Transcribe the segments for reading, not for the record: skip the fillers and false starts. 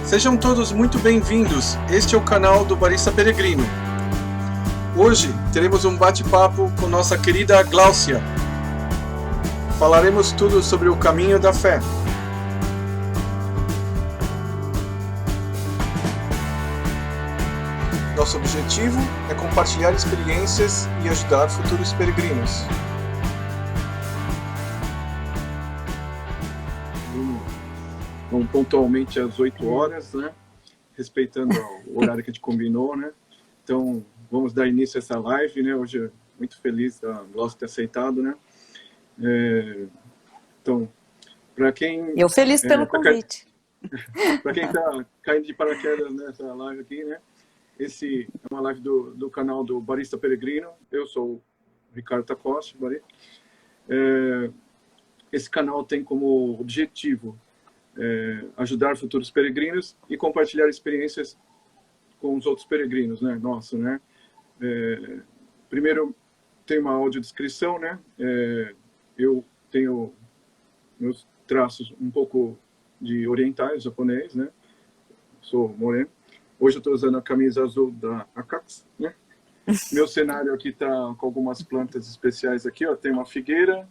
Sejam todos muito bem-vindos. Este é o canal do Barista Peregrino. Hoje teremos um bate-papo com nossa querida Gláucia. Falaremos tudo sobre o caminho da fé. Nosso objetivo é compartilhar experiências e ajudar futuros peregrinos. Vamos pontualmente às 8 horas, né? Respeitando o horário que a gente combinou, né? Então, vamos dar início a essa live, né? Hoje, muito feliz da Gláucia ter aceitado, né? Então, para quem... Eu feliz pelo convite. Para quem está caindo de paraquedas nessa live aqui, né? Esse é uma live do canal do Barista Peregrino. Eu sou o Ricardo Tacoste. Esse canal tem como objetivo ajudar futuros peregrinos e compartilhar experiências com os outros peregrinos, né? Nosso, né? Primeiro, tem uma audiodescrição, né? Eu tenho meus traços um pouco de orientais, japonês, né? Sou moreno. Hoje eu estou usando a camisa azul da Akax, né? Meu cenário aqui está com algumas plantas especiais aqui, ó. Tem uma figueira,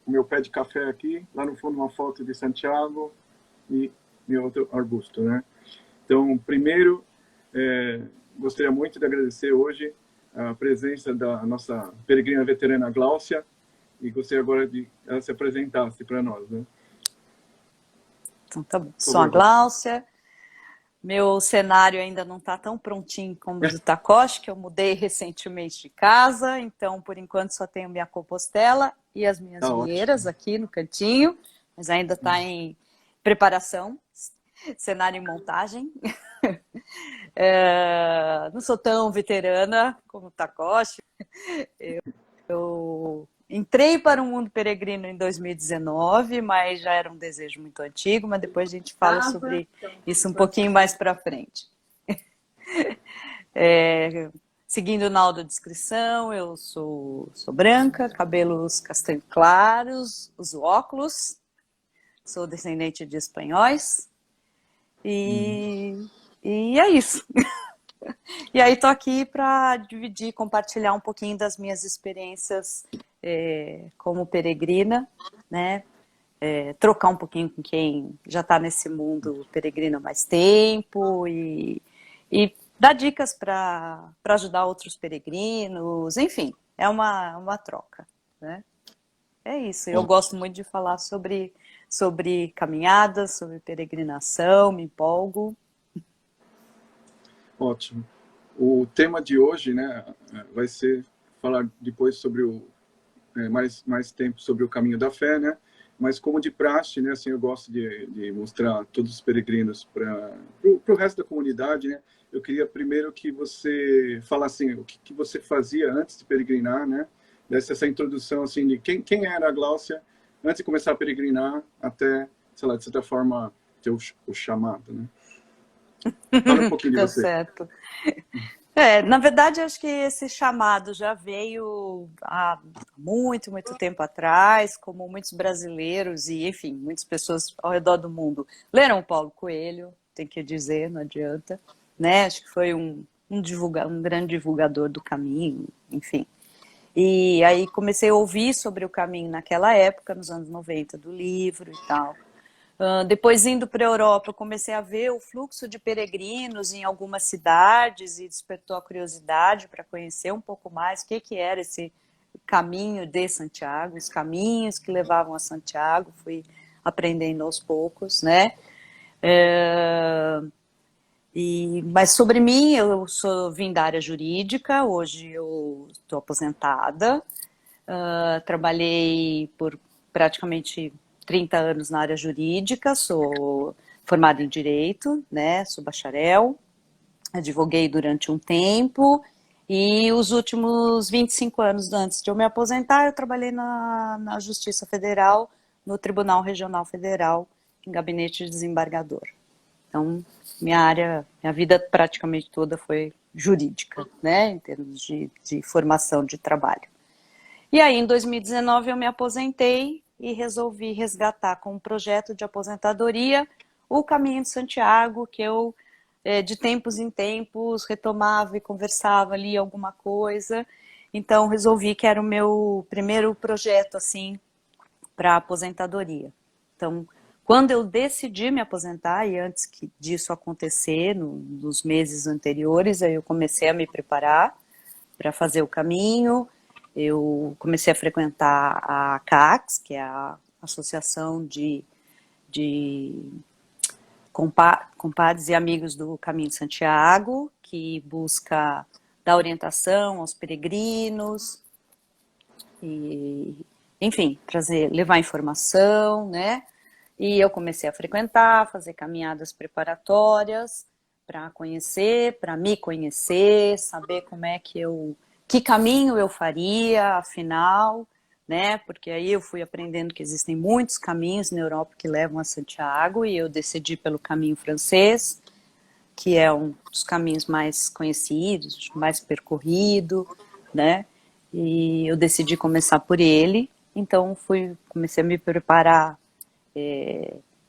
o meu pé de café aqui, lá no fundo uma foto de Santiago e meu outro arbusto, né? Então, primeiro, gostaria muito de agradecer hoje a presença da nossa peregrina veterana Gláucia e gostaria agora de ela se apresentasse para nós, né? Então, tá bom. Sou a Gláucia. Meu cenário ainda não está tão prontinho como o do Tacoste, que eu mudei recentemente de casa, então, por enquanto, só tenho minha compostela e as minhas vinheiras aqui no cantinho, mas ainda está em preparação, cenário em montagem. Não sou tão veterana como o Tacoste. Eu entrei para o mundo peregrino em 2019, mas já era um desejo muito antigo, mas depois a gente fala sobre isso um pouquinho mais para frente. Seguindo na audiodescrição, eu sou branca, cabelos castanho claros, uso óculos, sou descendente de espanhóis e é isso. E aí tô aqui para dividir, compartilhar um pouquinho das minhas experiências como peregrina, né? Trocar um pouquinho com quem já está nesse mundo peregrino há mais tempo e dar dicas para ajudar outros peregrinos, enfim, é uma troca, né? É isso, eu gosto muito de falar sobre caminhadas, sobre peregrinação, me empolgo. Ótimo. O tema de hoje, né, vai ser falar depois sobre mais tempo sobre o caminho da fé, né? Mas como de praxe, né, assim, eu gosto de mostrar todos os peregrinos para o resto da comunidade, né? Eu queria primeiro que você falasse o que você fazia antes de peregrinar, né? Desse essa introdução assim de quem era a Gláucia antes de começar a peregrinar até, sei lá, de certa forma ter o chamado, né? Fala um pouquinho de você. Certo. Na verdade, acho que esse chamado já veio há muito, muito tempo atrás, como muitos brasileiros e, enfim, muitas pessoas ao redor do mundo leram o Paulo Coelho, tem que dizer, não adianta, né? Acho que foi um grande divulgador do caminho, enfim. E aí comecei a ouvir sobre o caminho naquela época, nos anos 90, do livro e tal. Depois, indo para a Europa, eu comecei a ver o fluxo de peregrinos em algumas cidades e despertou a curiosidade para conhecer um pouco mais o que era esse caminho de Santiago, os caminhos que levavam a Santiago, fui aprendendo aos poucos, né? Mas sobre mim, eu vim da área jurídica, hoje eu estou aposentada, trabalhei por praticamente 30 anos na área jurídica, sou formada em Direito, né, sou bacharel, advoguei durante um tempo e os últimos 25 anos antes de eu me aposentar, eu trabalhei na Justiça Federal, no Tribunal Regional Federal, em gabinete de desembargador. Então, minha vida praticamente toda foi jurídica, né, em termos de formação de trabalho. E aí, em 2019, eu me aposentei e resolvi resgatar com um projeto de aposentadoria o Caminho de Santiago, que eu, de tempos em tempos, retomava e conversava ali alguma coisa. Então, resolvi que era o meu primeiro projeto, assim, para aposentadoria. Então, quando eu decidi me aposentar, e antes disso acontecer, nos meses anteriores, aí eu comecei a me preparar para fazer o caminho. Eu comecei a frequentar a CACS, que é a Associação de Compadres e Amigos do Caminho de Santiago, que busca dar orientação aos peregrinos e, enfim, levar informação, né? E eu comecei a frequentar, fazer caminhadas preparatórias para conhecer, para me conhecer, saber que caminho eu faria, afinal, né? Porque aí eu fui aprendendo que existem muitos caminhos na Europa que levam a Santiago e eu decidi pelo caminho francês, que é um dos caminhos mais conhecidos, mais percorrido, né? E eu decidi começar por ele, então comecei a me preparar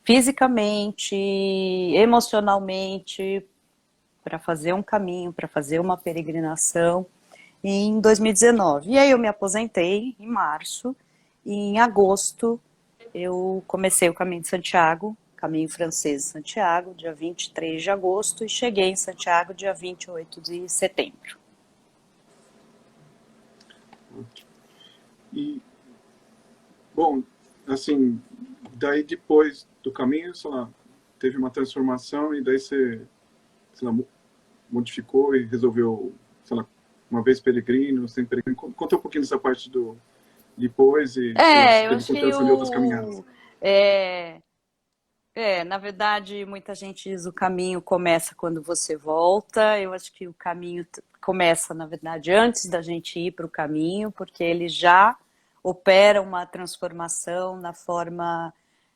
fisicamente, emocionalmente, para fazer um caminho, para fazer uma peregrinação em 2019. E aí eu me aposentei em março, e em agosto eu comecei o Caminho de Santiago, Caminho Francês de Santiago, dia 23 de agosto, e cheguei em Santiago dia 28 de setembro. E, bom, assim, daí depois do caminho, sei lá, teve uma transformação e daí você, sei lá, modificou e resolveu, sei lá, uma vez peregrino, sem peregrino. Conta um pouquinho dessa parte do depois e, sei lá, se Eu teve acho que continuação de outras caminhadas. na verdade, muita gente diz o caminho começa quando você volta. Eu acho que o caminho começa, na verdade, antes da gente ir para o caminho, porque ele já opera uma transformação na forma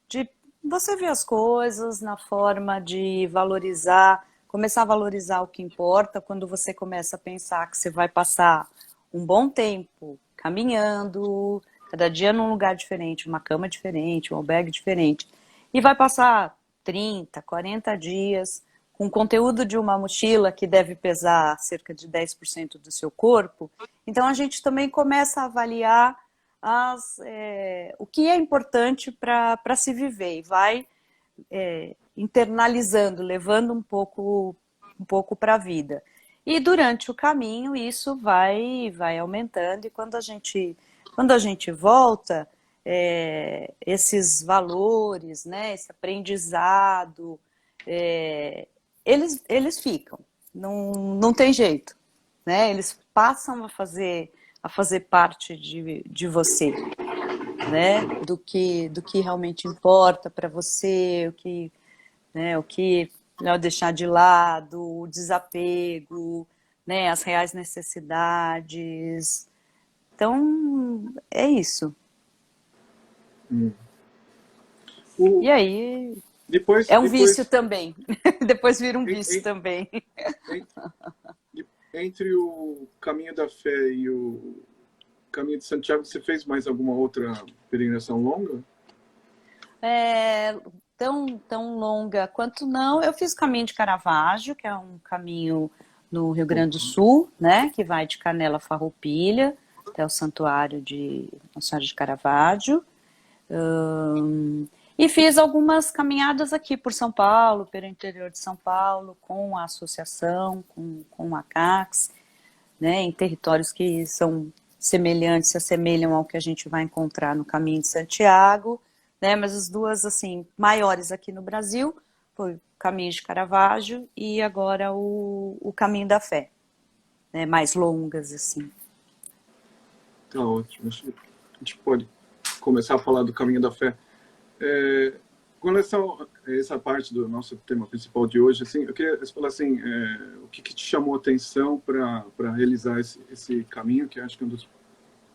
de você ver as coisas, na forma de valorizar, começar a valorizar o que importa quando você começa a pensar que você vai passar um bom tempo caminhando, cada dia num lugar diferente, uma cama diferente, um albergue diferente. E vai passar 30, 40 dias com o conteúdo de uma mochila que deve pesar cerca de 10% do seu corpo. Então a gente também começa a avaliar o que é importante para se viver e vai internalizando, levando um pouco para a vida. E durante o caminho isso vai aumentando e quando a gente volta, esses valores, né, esse aprendizado, eles ficam, não tem jeito, né? Eles passam a fazer parte de você, né? Do que realmente importa para você, o que não deixar de lado, o desapego, né? As reais necessidades. Então, é isso. O, E aí, depois, é um vício depois também. Depois vira um em, vício em, também. em, entre o Caminho da Fé e o Caminho de Santiago, você fez mais alguma outra peregrinação longa? Tão longa quanto não. Eu fiz o caminho de Caravaggio, que é um caminho no Rio Grande do Sul, né? Que vai de Canela Farroupilha até o Santuário de Nossa Senhora de Caravaggio. E fiz algumas caminhadas aqui por São Paulo, pelo interior de São Paulo, com a associação, com a CACS, né, em territórios que são semelhantes, se assemelham ao que a gente vai encontrar no Caminho de Santiago, né, mas as duas, assim, maiores aqui no Brasil, foi o Caminho de Caravaggio e agora o Caminho da Fé, né, mais longas, assim. Tá ótimo. Acho que a gente pode começar a falar do Caminho da Fé. Com relação a essa parte do nosso tema principal de hoje, assim, eu queria falar assim, o que te chamou a atenção para realizar esse caminho, que acho que é um dos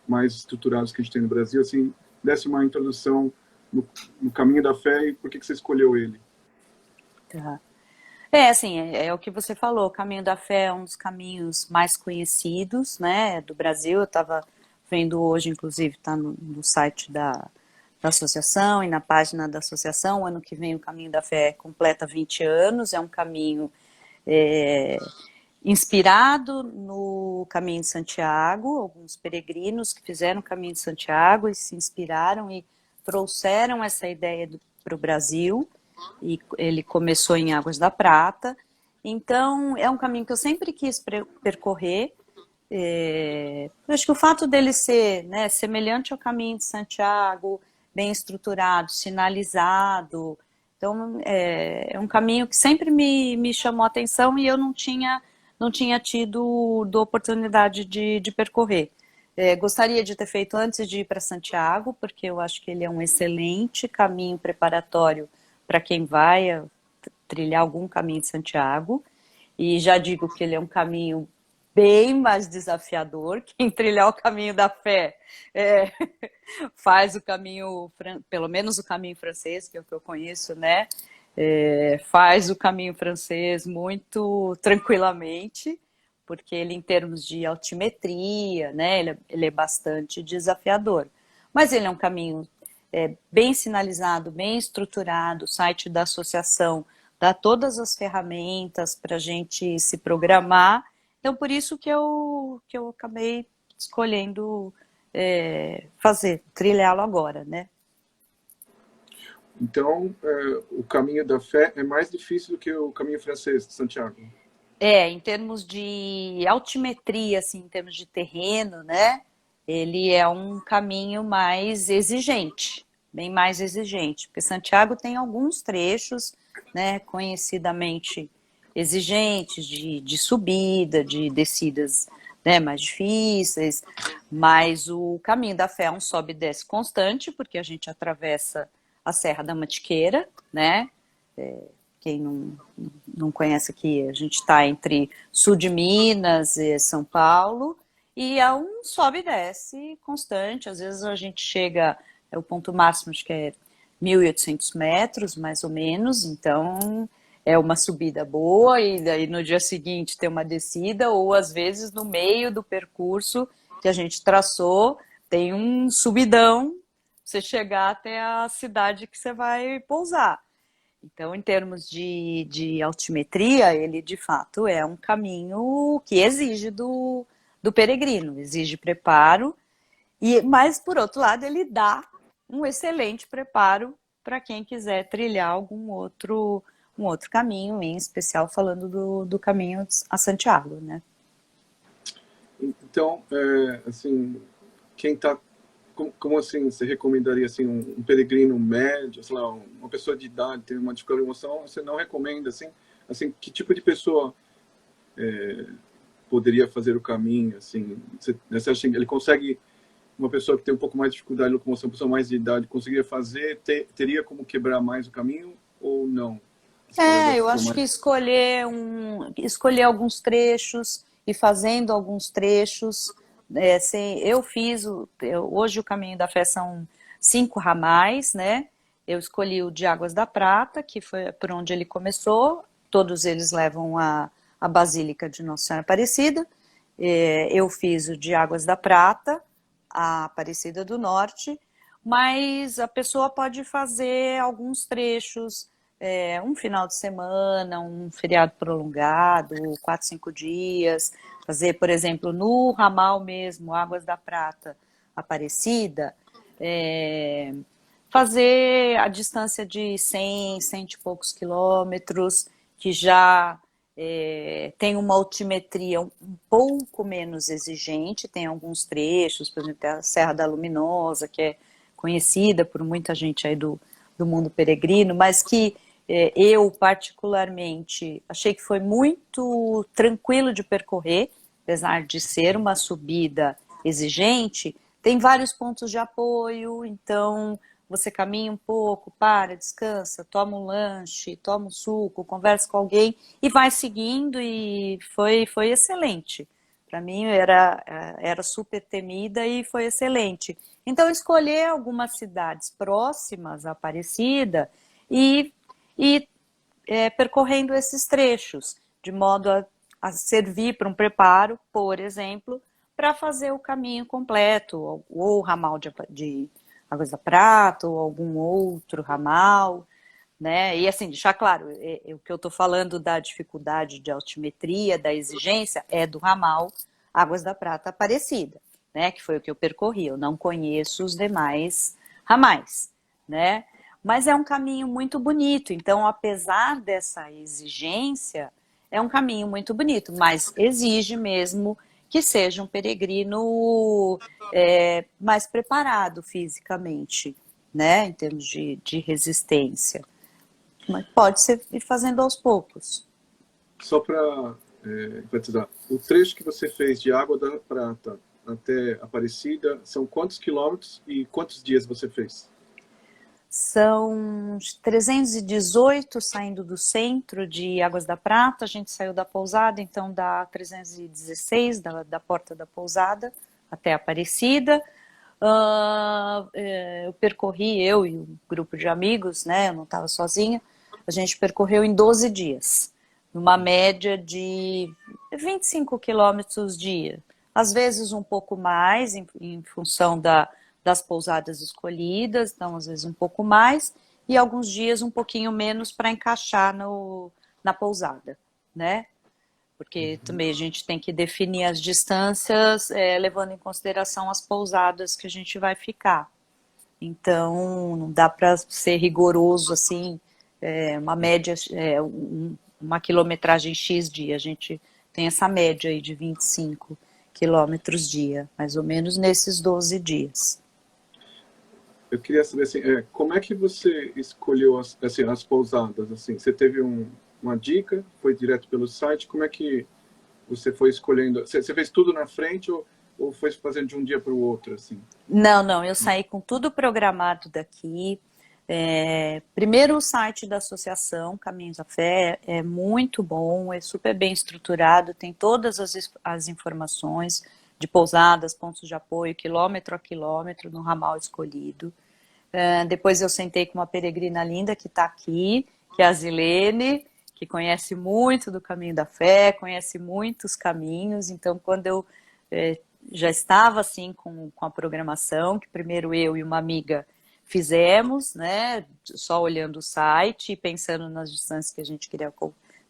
mais estruturados que a gente tem no Brasil, assim, desse uma introdução no Caminho da Fé e por que você escolheu ele? Tá. Assim, é o que você falou, o Caminho da Fé é um dos caminhos mais conhecidos, né, do Brasil. Eu estava vendo hoje, inclusive, está no site da associação e na página da associação. Ano que vem o Caminho da Fé completa 20 anos, é um caminho inspirado no Caminho de Santiago, alguns peregrinos que fizeram o Caminho de Santiago e se inspiraram e trouxeram essa ideia para o Brasil, e ele começou em Águas da Prata. Então, é um caminho que eu sempre quis percorrer. Eu acho que o fato dele ser, né, semelhante ao Caminho de Santiago, bem estruturado, sinalizado, então é um caminho que sempre me chamou a atenção e eu não tinha tido oportunidade de percorrer. Gostaria de ter feito antes de ir para Santiago, porque eu acho que ele é um excelente caminho preparatório para quem vai trilhar algum caminho de Santiago. E já digo que ele é um caminho bem mais desafiador. Quem trilhar o caminho da fé faz o caminho, pelo menos o caminho francês, que é o que eu conheço, né? Faz o caminho francês muito tranquilamente, porque ele, em termos de altimetria, né, ele é bastante desafiador. Mas ele é um caminho bem sinalizado, bem estruturado, o site da associação dá todas as ferramentas para a gente se programar. Então, por isso que eu acabei escolhendo trilhá-lo agora, né? Então, o Caminho da Fé é mais difícil do que o Caminho Francês de Santiago. Em termos de altimetria, assim, em termos de terreno, né? Ele é um caminho mais exigente, bem mais exigente, porque Santiago tem alguns trechos, né, conhecidamente exigentes de subida, de descidas, né, mais difíceis, mas o Caminho da Fé é um sobe e desce constante, porque a gente atravessa a Serra da Mantiqueira, né? Quem não conhece aqui, a gente está entre sul de Minas e São Paulo, e é um sobe e desce constante. Às vezes a gente chega, o ponto máximo acho que é 1.800 metros, mais ou menos, então é uma subida boa, e daí no dia seguinte tem uma descida, ou às vezes no meio do percurso que a gente traçou, tem um subidão, você chegar até a cidade que você vai pousar. Então, em termos de altimetria, ele de fato é um caminho que exige do peregrino, exige preparo, mas por outro lado ele dá um excelente preparo para quem quiser trilhar um outro caminho, em especial falando do caminho a Santiago, né? Então, assim, quem está, como assim você recomendaria assim um peregrino médio, sei lá, uma pessoa de idade tem uma dificuldade de emoção, você não recomenda assim que tipo de pessoa poderia fazer o caminho, assim, você acha que ele consegue, uma pessoa que tem um pouco mais de dificuldade de locomoção, uma pessoa mais de idade, conseguiria fazer, teria como quebrar mais o caminho ou não? Eu acho que escolher alguns trechos e fazendo alguns trechos. Hoje o Caminho da Fé são 5 ramais, né? Eu escolhi o de Águas da Prata, que foi por onde ele começou. Todos eles levam a Basílica de Nossa Senhora Aparecida. Eu fiz o de Águas da Prata, a Aparecida do Norte, mas a pessoa pode fazer alguns trechos, um final de semana, um feriado prolongado, 4, 5 dias, fazer, por exemplo, no ramal mesmo, Águas da Prata, Aparecida, fazer a distância de 100 e poucos quilômetros, que já tem uma altimetria um pouco menos exigente, tem alguns trechos, por exemplo, a Serra da Luminosa, que é conhecida por muita gente aí do mundo peregrino, mas que eu particularmente achei que foi muito tranquilo de percorrer, apesar de ser uma subida exigente, tem vários pontos de apoio, então você caminha um pouco, para, descansa, toma um lanche, toma um suco, conversa com alguém e vai seguindo, e foi excelente. Para mim era super temida e foi excelente. Então escolher algumas cidades próximas à Aparecida e percorrendo esses trechos, de modo a servir para um preparo, por exemplo, para fazer o caminho completo, ou o ramal Águas da Prata ou algum outro ramal, né? E assim, deixar claro, o que eu estou falando da dificuldade de altimetria, da exigência, é do ramal Águas da Prata Aparecida, né? Que foi o que eu percorri. Eu não conheço os demais ramais, né? Mas é um caminho muito bonito. Então, apesar dessa exigência, é um caminho muito bonito, mas exige mesmo que seja um peregrino mais preparado fisicamente, né? Em termos de resistência. Mas pode ser ir fazendo aos poucos. Só para enfatizar, o trecho que você fez de Água da Prata até Aparecida, são quantos quilômetros e quantos dias você fez? São 318 saindo do centro de Águas da Prata, a gente saiu da pousada, então dá 316 da porta da pousada até Aparecida. Eu percorri, eu e um grupo de amigos, né, eu não estava sozinha, a gente percorreu em 12 dias, numa média de 25 quilômetros dia. Às vezes um pouco mais, em função das pousadas escolhidas, então às vezes um pouco mais, e alguns dias um pouquinho menos para encaixar na pousada, né? Porque também a gente tem que definir as distâncias, levando em consideração as pousadas que a gente vai ficar. Então, não dá para ser rigoroso assim, uma média, uma quilometragem X dia. A gente tem essa média aí de 25 quilômetros dia, mais ou menos nesses 12 dias. Eu queria saber assim, como é que você escolheu as pousadas? Assim, você teve uma dica? Foi direto pelo site? Como é que você foi escolhendo? Você fez tudo na frente ou foi fazendo de um dia para o outro? Assim? Não, eu saí com tudo programado daqui. Primeiro o site da associação Caminhos da Fé é muito bom, é super bem estruturado, tem todas as informações de pousadas, pontos de apoio, quilômetro a quilômetro no ramal escolhido. Depois eu sentei com uma peregrina linda que está aqui, que é a Zilene, que conhece muito do Caminho da Fé, conhece muitos caminhos. Então, quando eu já estava assim com a programação, que primeiro eu e uma amiga fizemos, né, só olhando o site e pensando nas distâncias que a gente queria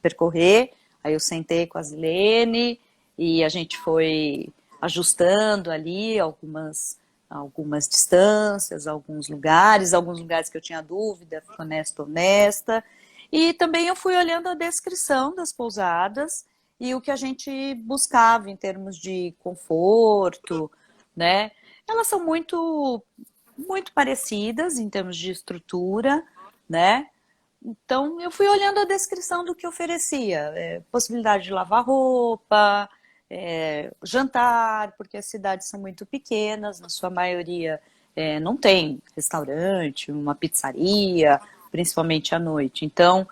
percorrer, aí eu sentei com a Zilene e a gente foi ajustando ali algumas distâncias, alguns lugares que eu tinha dúvida, honesta. E também eu fui olhando a descrição das pousadas e o que a gente buscava em termos de conforto, né? Elas são muito, muito parecidas em termos de estrutura, né? Então, eu fui olhando a descrição do que oferecia. Possibilidade de lavar roupa, jantar, porque as cidades são muito pequenas, na sua maioria não tem restaurante, uma pizzaria, principalmente à noite. Então,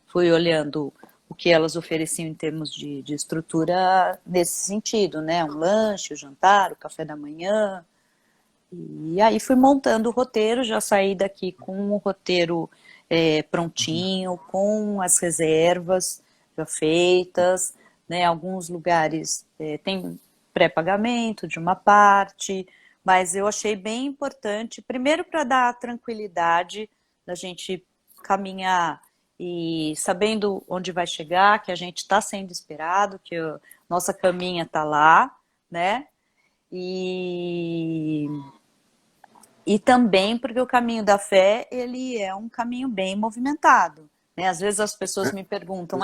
fui olhando o que elas ofereciam em termos de estrutura nesse sentido, né? Um lanche, o jantar, o café da manhã. E aí fui montando o roteiro, já saí daqui com o roteiro prontinho, com as reservas já feitas, né? Alguns lugares tem pré-pagamento de uma parte, mas eu achei bem importante, primeiro para dar a tranquilidade da gente caminhar e sabendo onde vai chegar, que a gente está sendo esperado, que a nossa caminha está lá, né? E também porque o caminho da fé, ele é um caminho bem movimentado, né? Às vezes as pessoas me perguntam,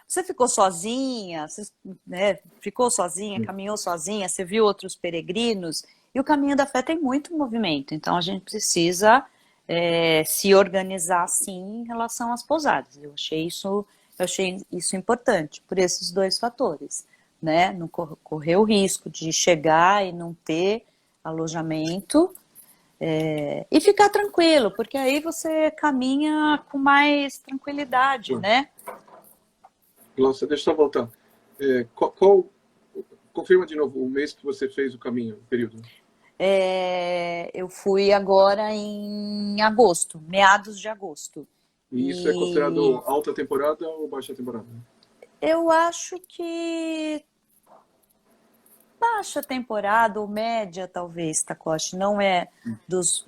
você ficou sozinha? Você, né, ficou sozinha, caminhou sozinha? Você viu outros peregrinos? E o caminho da fé tem muito movimento, então a gente precisa se organizar, sim, em relação às pousadas. Eu achei isso importante, por esses dois fatores, né? Não correr o risco de chegar e não ter alojamento e ficar tranquilo, porque aí você caminha com mais tranquilidade, né? Nossa, deixa eu só voltar. Confirma de novo o mês que você fez o caminho, o período. Eu fui agora em agosto, meados de agosto. E isso é considerado alta temporada ou baixa temporada? Eu acho que baixa temporada ou média, talvez, Takoshi. Não é dos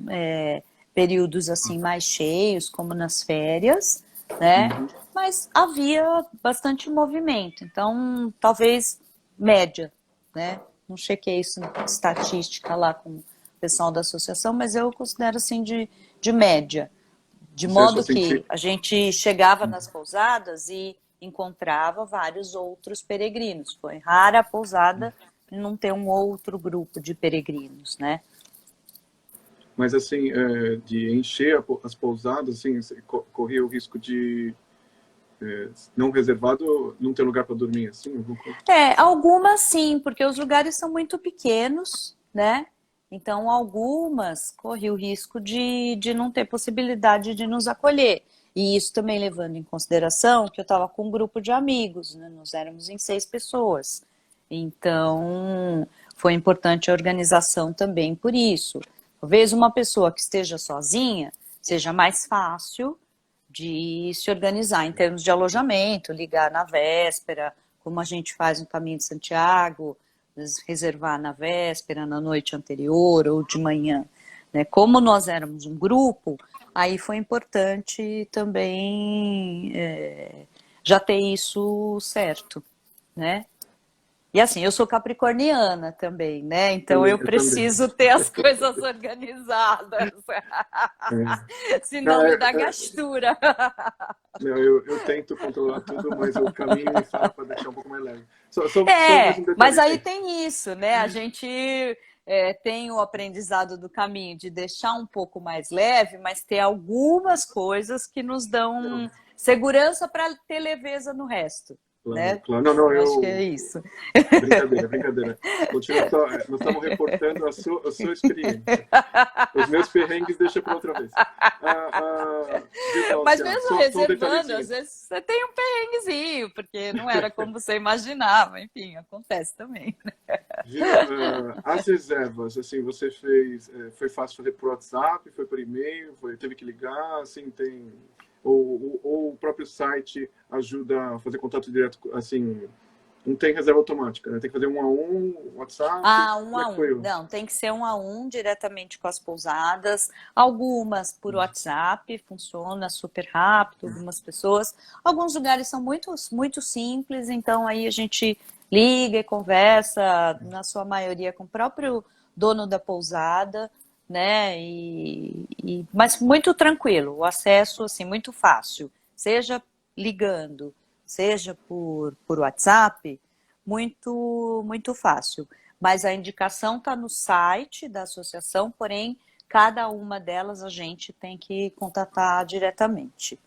períodos assim mais cheios, como nas férias, né? Mas havia bastante movimento. Então, talvez média, né? Não chequei isso na estatística lá com o pessoal da associação, mas eu considero assim de média. De Você só modo sentiu... que a gente chegava nas pousadas e encontrava vários outros peregrinos. Foi rara a pousada não ter um outro grupo de peregrinos, né? Mas, assim, de encher as pousadas, assim, você corria o risco de não reservado, não ter lugar para dormir, assim? Algumas sim, porque os lugares são muito pequenos, né? Então, algumas corriam o risco de não ter possibilidade de nos acolher. E isso também levando em consideração que eu estava com um grupo de amigos, né? Nós éramos em 6 pessoas. Então, foi importante a organização também por isso. Talvez uma pessoa que esteja sozinha seja mais fácil de se organizar em termos de alojamento, ligar na véspera, como a gente faz no Caminho de Santiago, reservar na véspera, na noite anterior ou de manhã. Né? Como nós éramos um grupo, aí foi importante também já ter isso certo, né? E assim, eu sou capricorniana também, né? Então eu Também. preciso ter as coisas organizadas. Senão me dá gastura. Eu tento controlar tudo, mas o caminho me fala para deixar um pouco mais leve. Só mais um Mas aí detalhe. tem isso, né? A gente tem o aprendizado do caminho de deixar um pouco mais leve, mas ter algumas coisas que nos dão segurança para ter leveza no resto. Claro, Né? claro. Não, Eu acho que é isso. Brincadeira, brincadeira. Continua só, nós estamos reportando a sua experiência. Os meus perrengues deixa para outra vez. Mas mesmo reservando, às vezes você tem um perrenguezinho, porque não era como você imaginava. Enfim, acontece também. As reservas, assim, você fez, foi fácil fazer por WhatsApp, foi por e-mail, teve que ligar, assim, tem... Ou o próprio site ajuda a fazer contato direto, assim, não tem reserva automática, né? Tem que fazer 1 a 1, WhatsApp. Ah, 1 a 1. Não, tem que ser 1 a 1 diretamente com as pousadas. Algumas por WhatsApp, funciona super rápido, algumas pessoas. Alguns lugares são muito, muito simples, então aí a gente liga e conversa, na sua maioria, com o próprio dono da pousada, né? Mas muito tranquilo, o acesso assim muito fácil, seja ligando, seja por WhatsApp, muito fácil. Mas a indicação está no site da associação, porém cada uma delas a gente tem que contatar diretamente.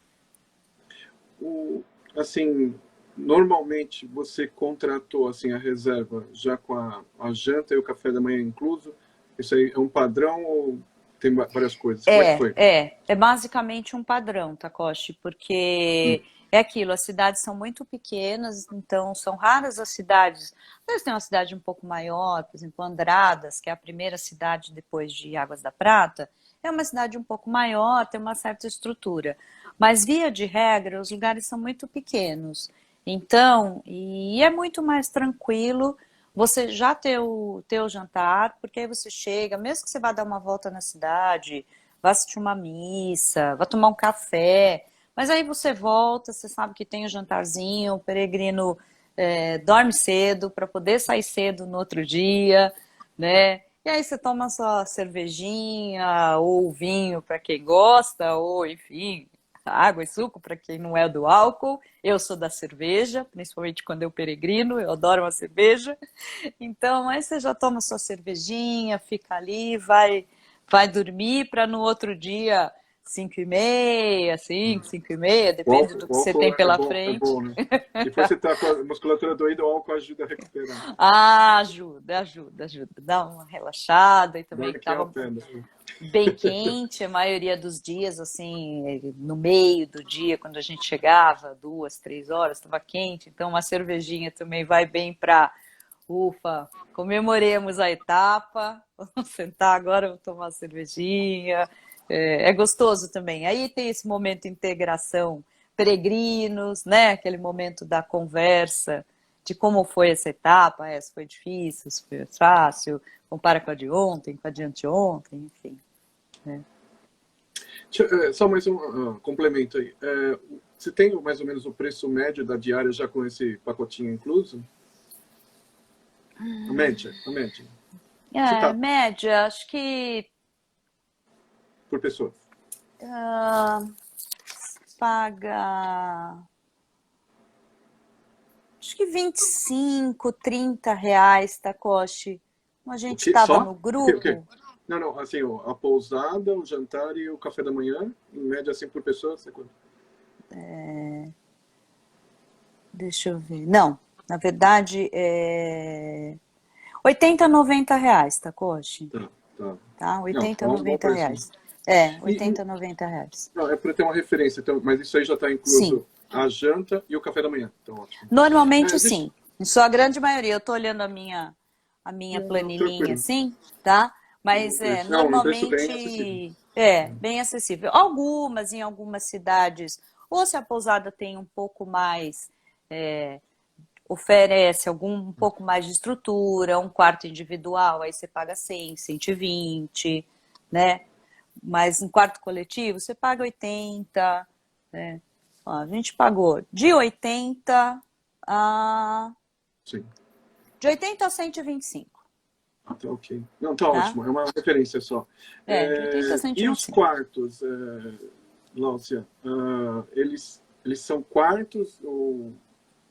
Assim, normalmente você contratou assim a reserva já com a janta e o café da manhã incluso? Isso aí é um padrão ou tem várias coisas? Como é que foi? É basicamente um padrão, Takoshi, porque é aquilo, as cidades são muito pequenas, então são raras as cidades. Às vezes tem uma cidade um pouco maior, por exemplo, Andradas, que é a primeira cidade depois de Águas da Prata, é uma cidade um pouco maior, tem uma certa estrutura. Mas, via de regra, os lugares são muito pequenos. Então, e é muito mais tranquilo você já ter o jantar, porque aí você chega, mesmo que você vá dar uma volta na cidade, vá assistir uma missa, vá tomar um café, mas aí você volta, você sabe que tem o jantarzinho, o peregrino dorme cedo para poder sair cedo no outro dia, né? E aí você toma sua cervejinha ou vinho para quem gosta, ou enfim, água e suco para quem não é do álcool. Eu sou da cerveja, principalmente quando eu peregrino, eu adoro uma cerveja. Então, aí você já toma sua cervejinha, fica ali, vai dormir para no outro dia 5h30, 5h30, depende do que você tem pela frente. É bom, né? Depois você está com a musculatura doída, o álcool ajuda a recuperar. Ajuda. Dá uma relaxada e também estava bem quente, a maioria dos dias, assim, no meio do dia, quando a gente chegava, 2, 3 horas, estava quente, então uma cervejinha também vai bem para, ufa, comemoremos a etapa, vamos sentar agora, vou tomar uma cervejinha, é gostoso também. Aí tem esse momento de integração, peregrinos, né, aquele momento da conversa, de como foi essa etapa, se foi difícil, se foi fácil, compara com a de ontem, com a de anteontem, enfim. Né? Só mais um complemento aí. Você tem mais ou menos o preço médio da diária já com esse pacotinho incluso? A média, a média. Média, acho que por pessoa. Paga acho que 25, 30 reais, Takoshi. Como a gente estava no grupo. O quê? Não, assim, a pousada, o jantar e o café da manhã, em média assim por pessoa, você quanto? Deixa eu ver. Não, na verdade 80, 90 reais, Takoshi. Tá? 80, não, 90 reais. 80, 90 reais. Não, é para ter uma referência, então, mas isso aí já está incluso sim. A janta e o café da manhã. Então, ótimo. Normalmente sim. Em sua grande maioria. Eu estou olhando a minha planilhinha assim, tá? Mas normalmente bem acessível. Em algumas cidades, ou se a pousada tem um pouco mais, oferece um pouco mais de estrutura, um quarto individual, aí você paga 100, 120, né? Mas um quarto coletivo, você paga 80, né? Ó, a gente pagou de 80 a... Sim. De 80 a 125. Tá ok. Não, tá ótimo. É uma referência só. De 80 a 125. E os quartos, Láucia, eles são quartos ou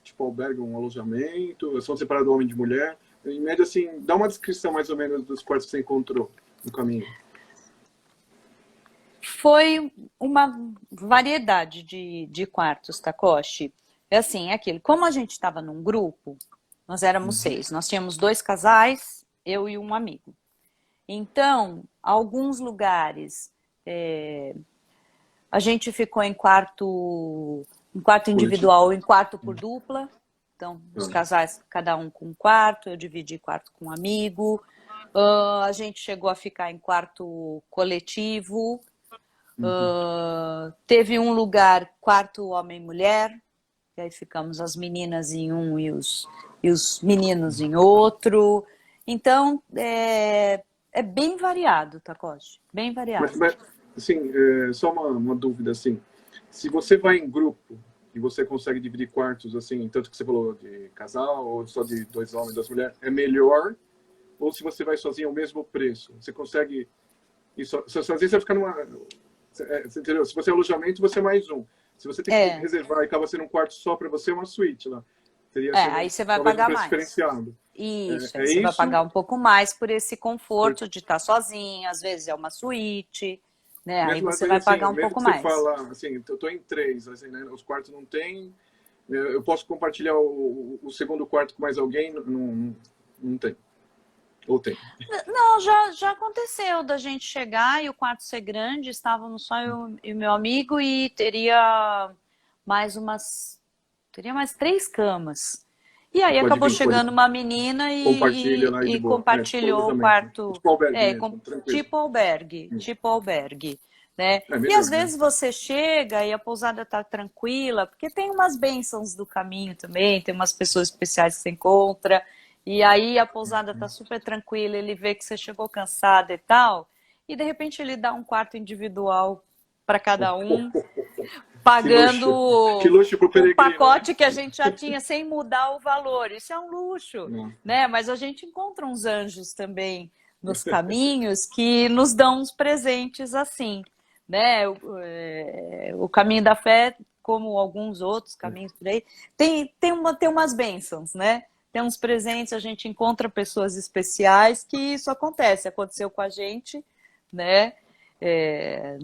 tipo albergam um alojamento? São separados homem de mulher? Em média, assim, dá uma descrição mais ou menos dos quartos que você encontrou no caminho. Foi uma variedade de quartos, Takoshi. É aquilo. Como a gente estava num grupo, nós éramos 6. Nós tínhamos 2 casais, eu e um amigo. Então, alguns lugares a gente ficou em quarto individual, em quarto por dupla. Então, os casais, cada um com um quarto, eu dividi quarto com um amigo. A gente chegou a ficar em quarto coletivo. Teve um lugar, quarto homem e mulher, e aí ficamos as meninas em um e os meninos em outro. Então, é bem variado, Takoshi, bem variado. Mas assim, só uma dúvida, assim, se você vai em grupo e você consegue dividir quartos, assim, tanto que você falou de casal ou só de 2 homens e 2 mulheres, é melhor? Ou se você vai sozinho, é o mesmo preço? Você consegue... Sozinho você vai ficar numa... Você entendeu? Se você é alojamento, você é mais um. Se você tem que reservar e acaba sendo um quarto só para você, é uma suíte lá. Aí você vai pagar mais. Diferenciado. Isso, você vai pagar um pouco mais por esse conforto de estar sozinho, às vezes é uma suíte, né? Aí você vai pagar um pouco mais. Você fala, assim, eu tô em 3, assim, né? Os quartos não tem, eu posso compartilhar o segundo quarto com mais alguém? Não tem. Ou tem? Não, já aconteceu da gente chegar e o quarto ser grande, estávamos só eu e o meu amigo e teria mais 3 camas. E aí acabou chegando uma menina e compartilhou o quarto. Tipo albergue, tipo albergue. Né? E às vezes você chega e a pousada está tranquila, porque tem umas bênçãos do caminho também, tem umas pessoas especiais que você encontra. E aí a pousada tá super tranquila, ele vê que você chegou cansada e tal, e de repente ele dá um quarto individual para cada um, pagando o pacote que a gente já tinha sem mudar o valor. Isso é um luxo, né? Mas a gente encontra uns anjos também nos caminhos que nos dão uns presentes assim, né? O Caminho da Fé, como alguns outros caminhos por aí, tem umas bênçãos, né? Tem uns presentes, a gente encontra pessoas especiais, que isso aconteceu com a gente, né?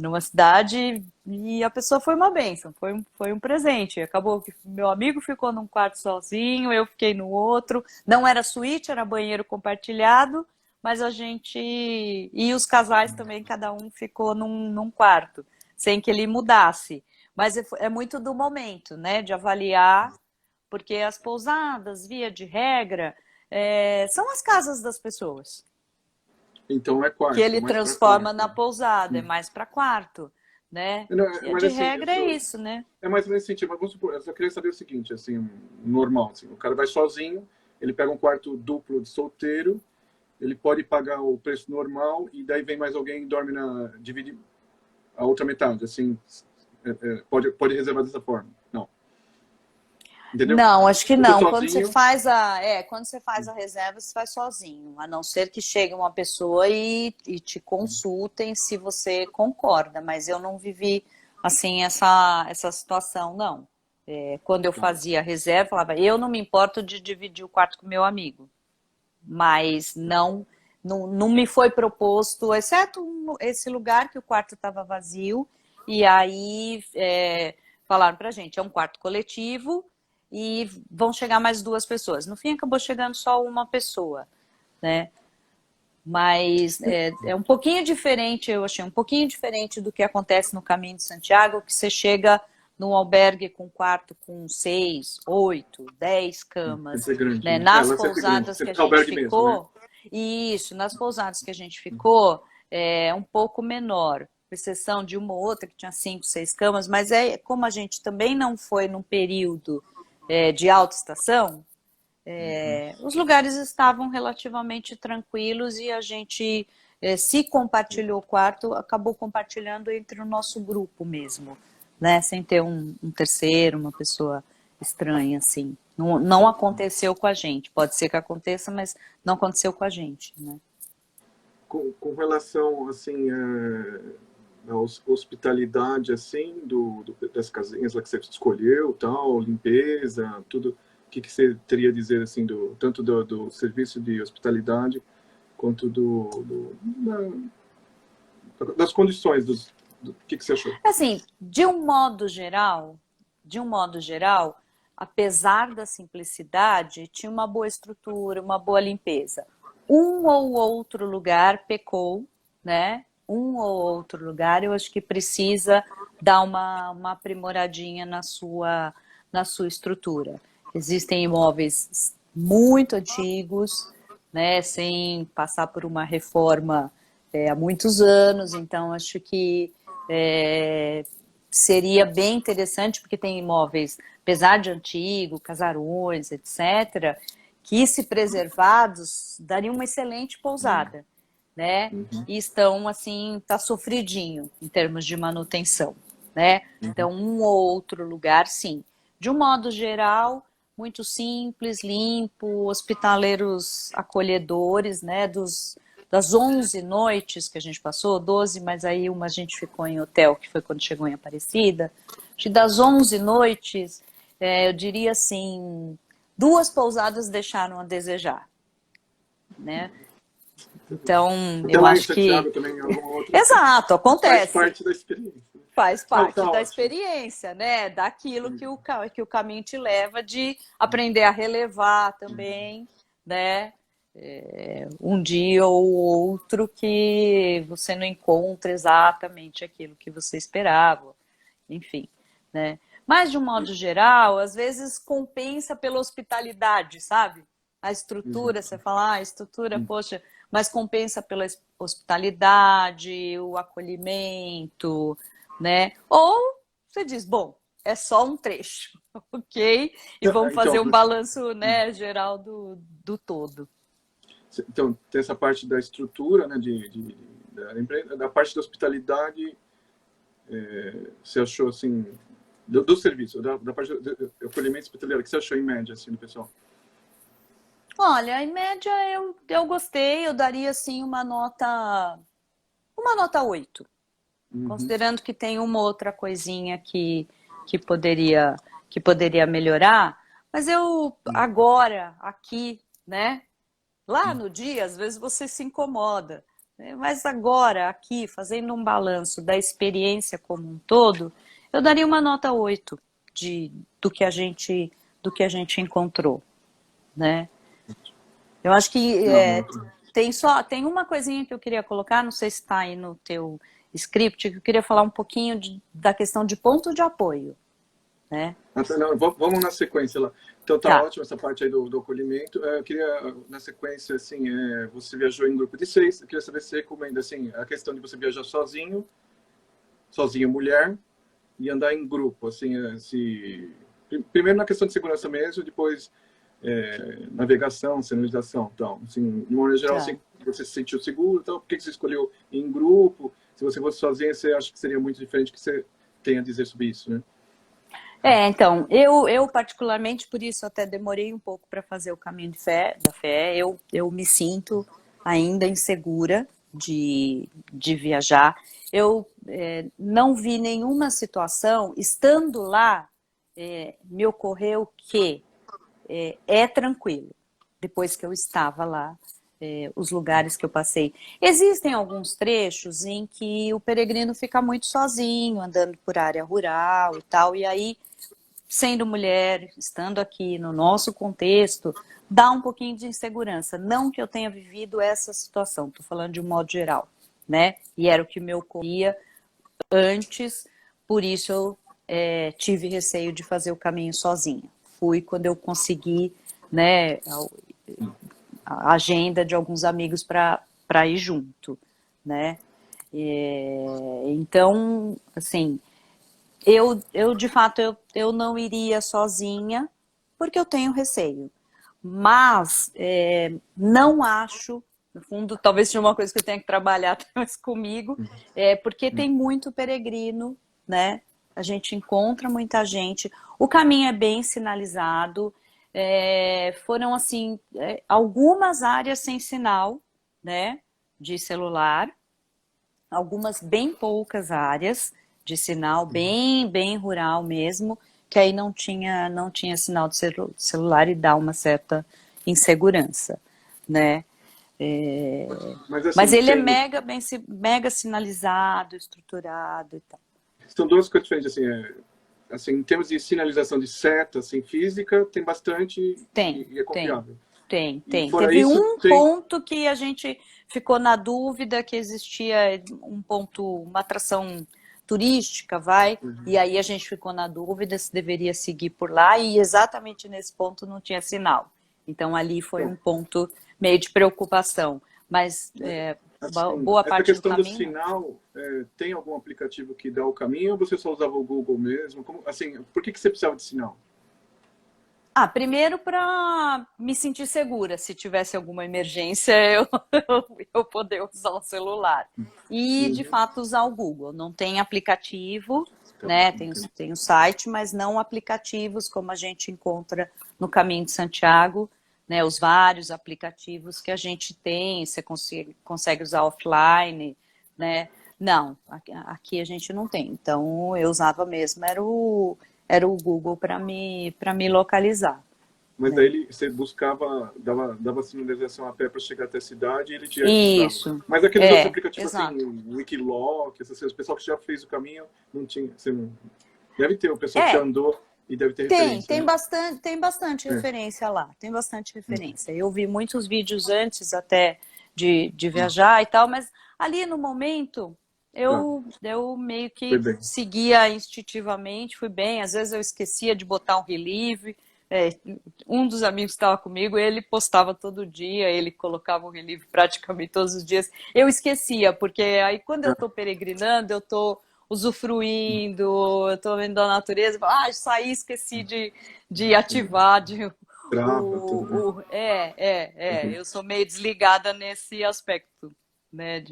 Numa cidade, e a pessoa foi uma bênção, foi um presente. Acabou que meu amigo ficou num quarto sozinho, eu fiquei no outro. Não era suíte, era banheiro compartilhado, mas a gente... E os casais também, cada um ficou num quarto, sem que ele mudasse. Mas é muito do momento, né? De avaliar... Porque as pousadas, via de regra, são as casas das pessoas. Então é quarto. Que ele transforma na pousada, é mais para quarto. né? Não, Via mas de assim, regra é isso, né? é mais nesse sentido, mas vamos supor, eu só queria saber o seguinte, assim, normal, assim, o cara vai sozinho, ele pega um quarto duplo de solteiro, ele pode pagar o preço normal e daí vem mais alguém e dorme divide a outra metade, assim, pode reservar dessa forma. Não. Entendeu? Não, acho que Você não. sozinho. Quando você faz a reserva, você faz sozinho, a não ser que chegue uma pessoa e te consultem se você concorda, mas eu não vivi assim essa situação, não. Quando eu Tá. fazia a reserva, eu falava, eu não me importo de dividir o quarto com meu amigo, mas não me foi proposto, exceto esse lugar que o quarto estava vazio, e aí falaram pra gente, é um quarto coletivo e vão chegar mais 2 pessoas. No fim, acabou chegando só uma pessoa, né? Mas é um pouquinho diferente, eu achei, um pouquinho diferente do que acontece no Caminho de Santiago, que você chega num albergue com quarto com 6, 8, 10 Tem que camas, ser grande, né? né? Nas Lá sempre é grande. pousadas que a Sempre gente albergue mesmo, né? ficou, isso, nas pousadas que a gente ficou, é um pouco menor, com exceção de uma ou outra que tinha 5, 6 camas, mas como a gente também não foi num período de alta estação, os lugares estavam relativamente tranquilos e a gente se compartilhou o quarto, acabou compartilhando entre o nosso grupo mesmo, né? Sem ter um terceiro, uma pessoa estranha, assim. Não aconteceu com a gente. Pode ser que aconteça, mas não aconteceu com a gente, né? Com relação, assim, à hospitalidade, assim, das casinhas lá que você escolheu, tal, limpeza, tudo, o que você teria a dizer, assim, tanto do serviço de hospitalidade quanto das condições, do que você achou? Assim, de um modo geral, apesar da simplicidade, tinha uma boa estrutura, uma boa limpeza. Um ou outro lugar pecou, né? Um ou outro lugar eu acho que precisa dar uma aprimoradinha na sua estrutura. Existem imóveis muito antigos, né? Sem passar por uma reforma há muitos anos, então acho que é, seria bem interessante, porque tem imóveis, apesar de antigo, casarões, etc., que, se preservados, dariam uma excelente pousada, né? Uhum, E estão, assim, tá sofridinho em termos de manutenção, né? uhum, Então, um ou outro lugar, sim. De um modo geral, muito simples, limpo, hospitaleiros acolhedores, né? Das 11 noites que a gente passou, 12, mas aí uma a gente ficou em hotel, que foi quando chegou em Aparecida. Acho que das 11 noites, eu diria assim, 2 pousadas deixaram a desejar, né? Então, até eu lá em acho que... Santiago também, alguma outra, Exato, faz acontece. parte da experiência. Faz Não, tá parte da ótimo. experiência, né? Daquilo que o caminho te leva, de aprender a relevar também, né? Um dia ou outro que você não encontra exatamente aquilo que você esperava, enfim, né? Mas, de um modo geral, às vezes compensa pela hospitalidade, sabe? A estrutura, Exato. você fala, a estrutura, poxa, mas compensa pela hospitalidade, o acolhimento, né? Ou você diz, bom, é só um trecho, ok? E vamos fazer Então, um balanço, né, geral do todo. então, tem essa parte da estrutura, né, da parte da hospitalidade, você achou, assim, do serviço, da parte do acolhimento hospitaleiro, o que você achou em média, assim, do pessoal? Olha, em média eu gostei, eu daria assim uma nota 8, Uhum. considerando que tem uma outra coisinha que poderia que poderia melhorar, mas eu agora aqui, né? Lá no dia, às vezes você se incomoda, né? Mas agora aqui, fazendo um balanço da experiência como um todo, eu daria uma nota 8 de do que a gente encontrou, né? Eu acho que Não, ótimo. tem uma coisinha que eu queria colocar, não sei se está aí no teu script, que eu queria falar um pouquinho da questão de ponto de apoio, né? Ah, tá, não, vamos na sequência lá. Então tá Tá. ótimo essa parte aí do acolhimento. Eu queria, na sequência, assim, você viajou em grupo de 6. Eu queria saber se você recomenda, assim, a questão de você viajar sozinho sozinha mulher e andar em grupo, assim, primeiro na questão de segurança mesmo, depois navegação, sinalização, então, assim, de maneira geral, Tá. você se sentiu seguro, então, por que você escolheu ir em grupo? Se você fosse sozinha, você acha que seria muito diferente do que você tem a dizer sobre isso, né? Então, eu particularmente, por isso até demorei um pouco para fazer o caminho da fé, eu me sinto ainda insegura de viajar. Eu não vi nenhuma situação, estando lá, me ocorreu que é tranquilo, depois que eu estava lá, os lugares que eu passei. Existem alguns trechos em que o peregrino fica muito sozinho, andando por área rural e tal, e aí, sendo mulher, estando aqui no nosso contexto, dá um pouquinho de insegurança. Não que eu tenha vivido essa situação, estou falando de um modo geral, né? E era o que me ocorria antes, por isso eu tive receio de fazer o caminho sozinha. Fui quando eu consegui, né, a agenda de alguns amigos para ir junto, né? Então, assim, eu de fato, eu não iria sozinha, porque eu tenho receio. Mas não acho, no fundo, talvez seja uma coisa que eu tenha que trabalhar mais comigo, porque tem muito peregrino, né? A gente encontra muita gente, o caminho é bem sinalizado, foram assim, algumas áreas sem sinal, né? De celular, algumas bem poucas áreas de sinal, bem rural mesmo, que aí não tinha sinal de celular e dá uma certa insegurança, né? Mas, Mas assim, ele é mega sinalizado, estruturado e tal. são duas coisas diferentes, assim, em termos de sinalização de seta, assim, física, tem bastante Tem, e é tem, confiável. tem, E tem. fora Teve isso, um tem... ponto que a gente ficou na dúvida que existia um ponto, uma atração turística, e aí a gente ficou na dúvida se deveria seguir por lá, e exatamente nesse ponto não tinha sinal. Então ali foi um ponto meio de preocupação. Mas Assim, boa essa parte do questão do caminho. sinal, tem algum aplicativo que dá o caminho ou você só usava o Google mesmo? Assim, por que você precisava de sinal? Primeiro para me sentir segura, se tivesse alguma emergência, eu poder usar o celular. E, de fato, usar o Google. Não tem aplicativo, né? Tem o site, mas não aplicativos como a gente encontra no Caminho de Santiago, né? Os vários aplicativos que a gente tem, você consegue usar offline, né? Não, aqui a gente não tem. Então, eu usava mesmo, era o Google para me localizar. Mas Né? daí você buscava, dava sinalização a pé para chegar até a cidade e ele te ajudava. Isso, Mas aqueles outros aplicativos assim, exato. Wikiloc, o pessoal que já fez o caminho, não tinha, você não... Deve ter, o pessoal que já É, andou e deve ter tem, referência, tem né? bastante, tem bastante referência lá, tem bastante referência. Eu vi muitos vídeos antes até de viajar e tal, mas ali no momento Tá, eu meio foi que bem. seguia instintivamente, fui bem, às vezes eu esquecia de botar um relieve. Um dos amigos que estava comigo, ele postava todo dia, ele colocava um relieve praticamente todos os dias. Eu esquecia, porque aí quando eu estou peregrinando, eu estou usufruindo, eu estou vendo a natureza, saí, esqueci de ativar, Trava, tudo, né? eu sou meio desligada nesse aspecto, né,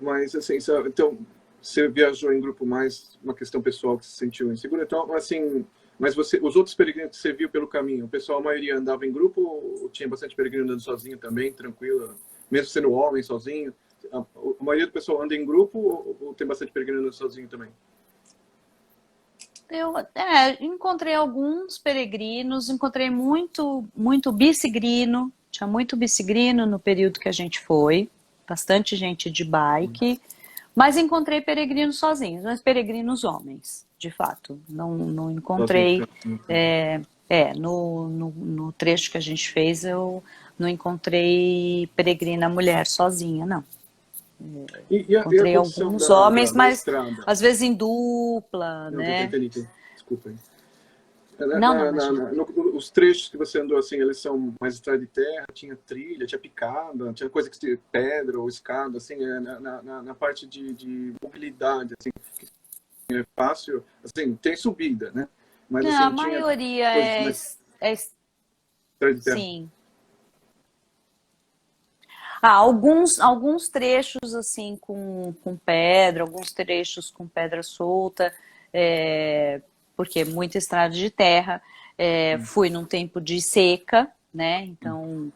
Mas, assim, então, você viajou em grupo mais uma questão pessoal que se sentiu insegura, então, assim, mas os outros peregrinos que você viu pelo caminho, o pessoal, a maioria andava em grupo ou tinha bastante peregrino andando sozinho também, tranquilo, mesmo sendo homem, sozinho? A maioria do pessoal anda em grupo ou tem bastante peregrino andando sozinho também? Eu encontrei alguns peregrinos, encontrei muito bicigrino, tinha muito bicigrino no período que a gente foi, bastante gente de bike, mas encontrei peregrinos sozinhos, mas peregrinos homens, de fato. Não Sozinho, encontrei, no trecho que a gente fez, eu não encontrei peregrina mulher sozinha, não. E a Encontrei condição alguns homens, da mas estrada? às vezes em dupla, Não, né? entendi. Desculpa aí. Não, não, imagina. Os trechos que você andou, assim, eles são mais estrada de terra, tinha trilha, tinha picada, tinha coisa que tinha pedra ou escada, assim, na parte de mobilidade, assim, é fácil, assim, tem subida, né? Mas, Não, a assim, tinha maioria coisas mais é estrada de terra. sim. Alguns trechos assim com pedra, alguns trechos com pedra solta, porque é muita estrada de terra. Fui num tempo de seca, né? Então,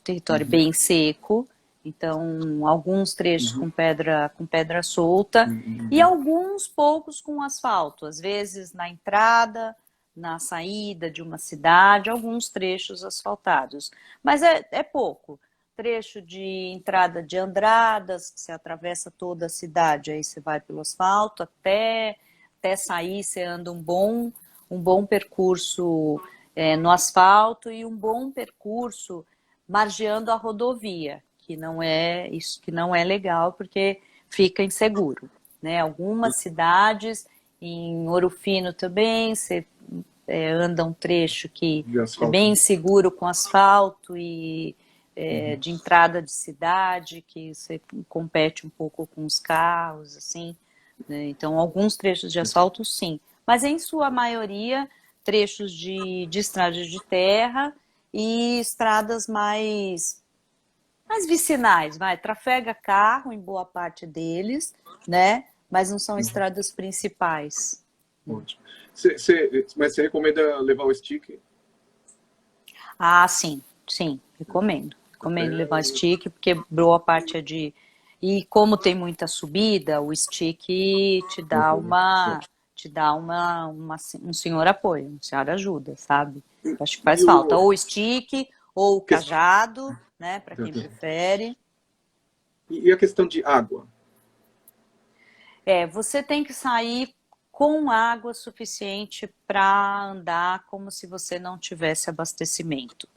território Uhum. bem seco. Então, alguns trechos Uhum. com pedra solta e Uhum. alguns poucos com asfalto. Às vezes na entrada, na saída de uma cidade, alguns trechos asfaltados. Mas é pouco trecho de entrada de Andradas, que você atravessa toda a cidade, aí você vai pelo asfalto até sair, você anda um bom percurso no asfalto e um bom percurso margeando a rodovia, que não é isso, que não é legal porque fica inseguro, né? Algumas cidades, em Ouro Fino também, você anda um trecho que De é asfalto. bem seguro com asfalto e de entrada de cidade, que você compete um pouco com os carros, assim, né? Então, alguns trechos de asfalto, sim. Mas, em sua maioria, trechos de estradas de terra e estradas mais vicinais, trafega carro em boa parte deles, né? Mas não são Uhum. estradas principais. Ótimo. Mas você recomenda levar o stick? Ah, sim, sim, recomendo. Recomendo Até... levar stick, porque boa parte é de. E como tem muita subida, o stick Ajuda. te dá um senhor apoio, um senhor ajuda, sabe? Eu acho que faz E falta. o... Ou o stick, ou o cajado, né? Para quem prefere. E a questão de água? Você tem que sair com água suficiente para andar como se você não tivesse abastecimento.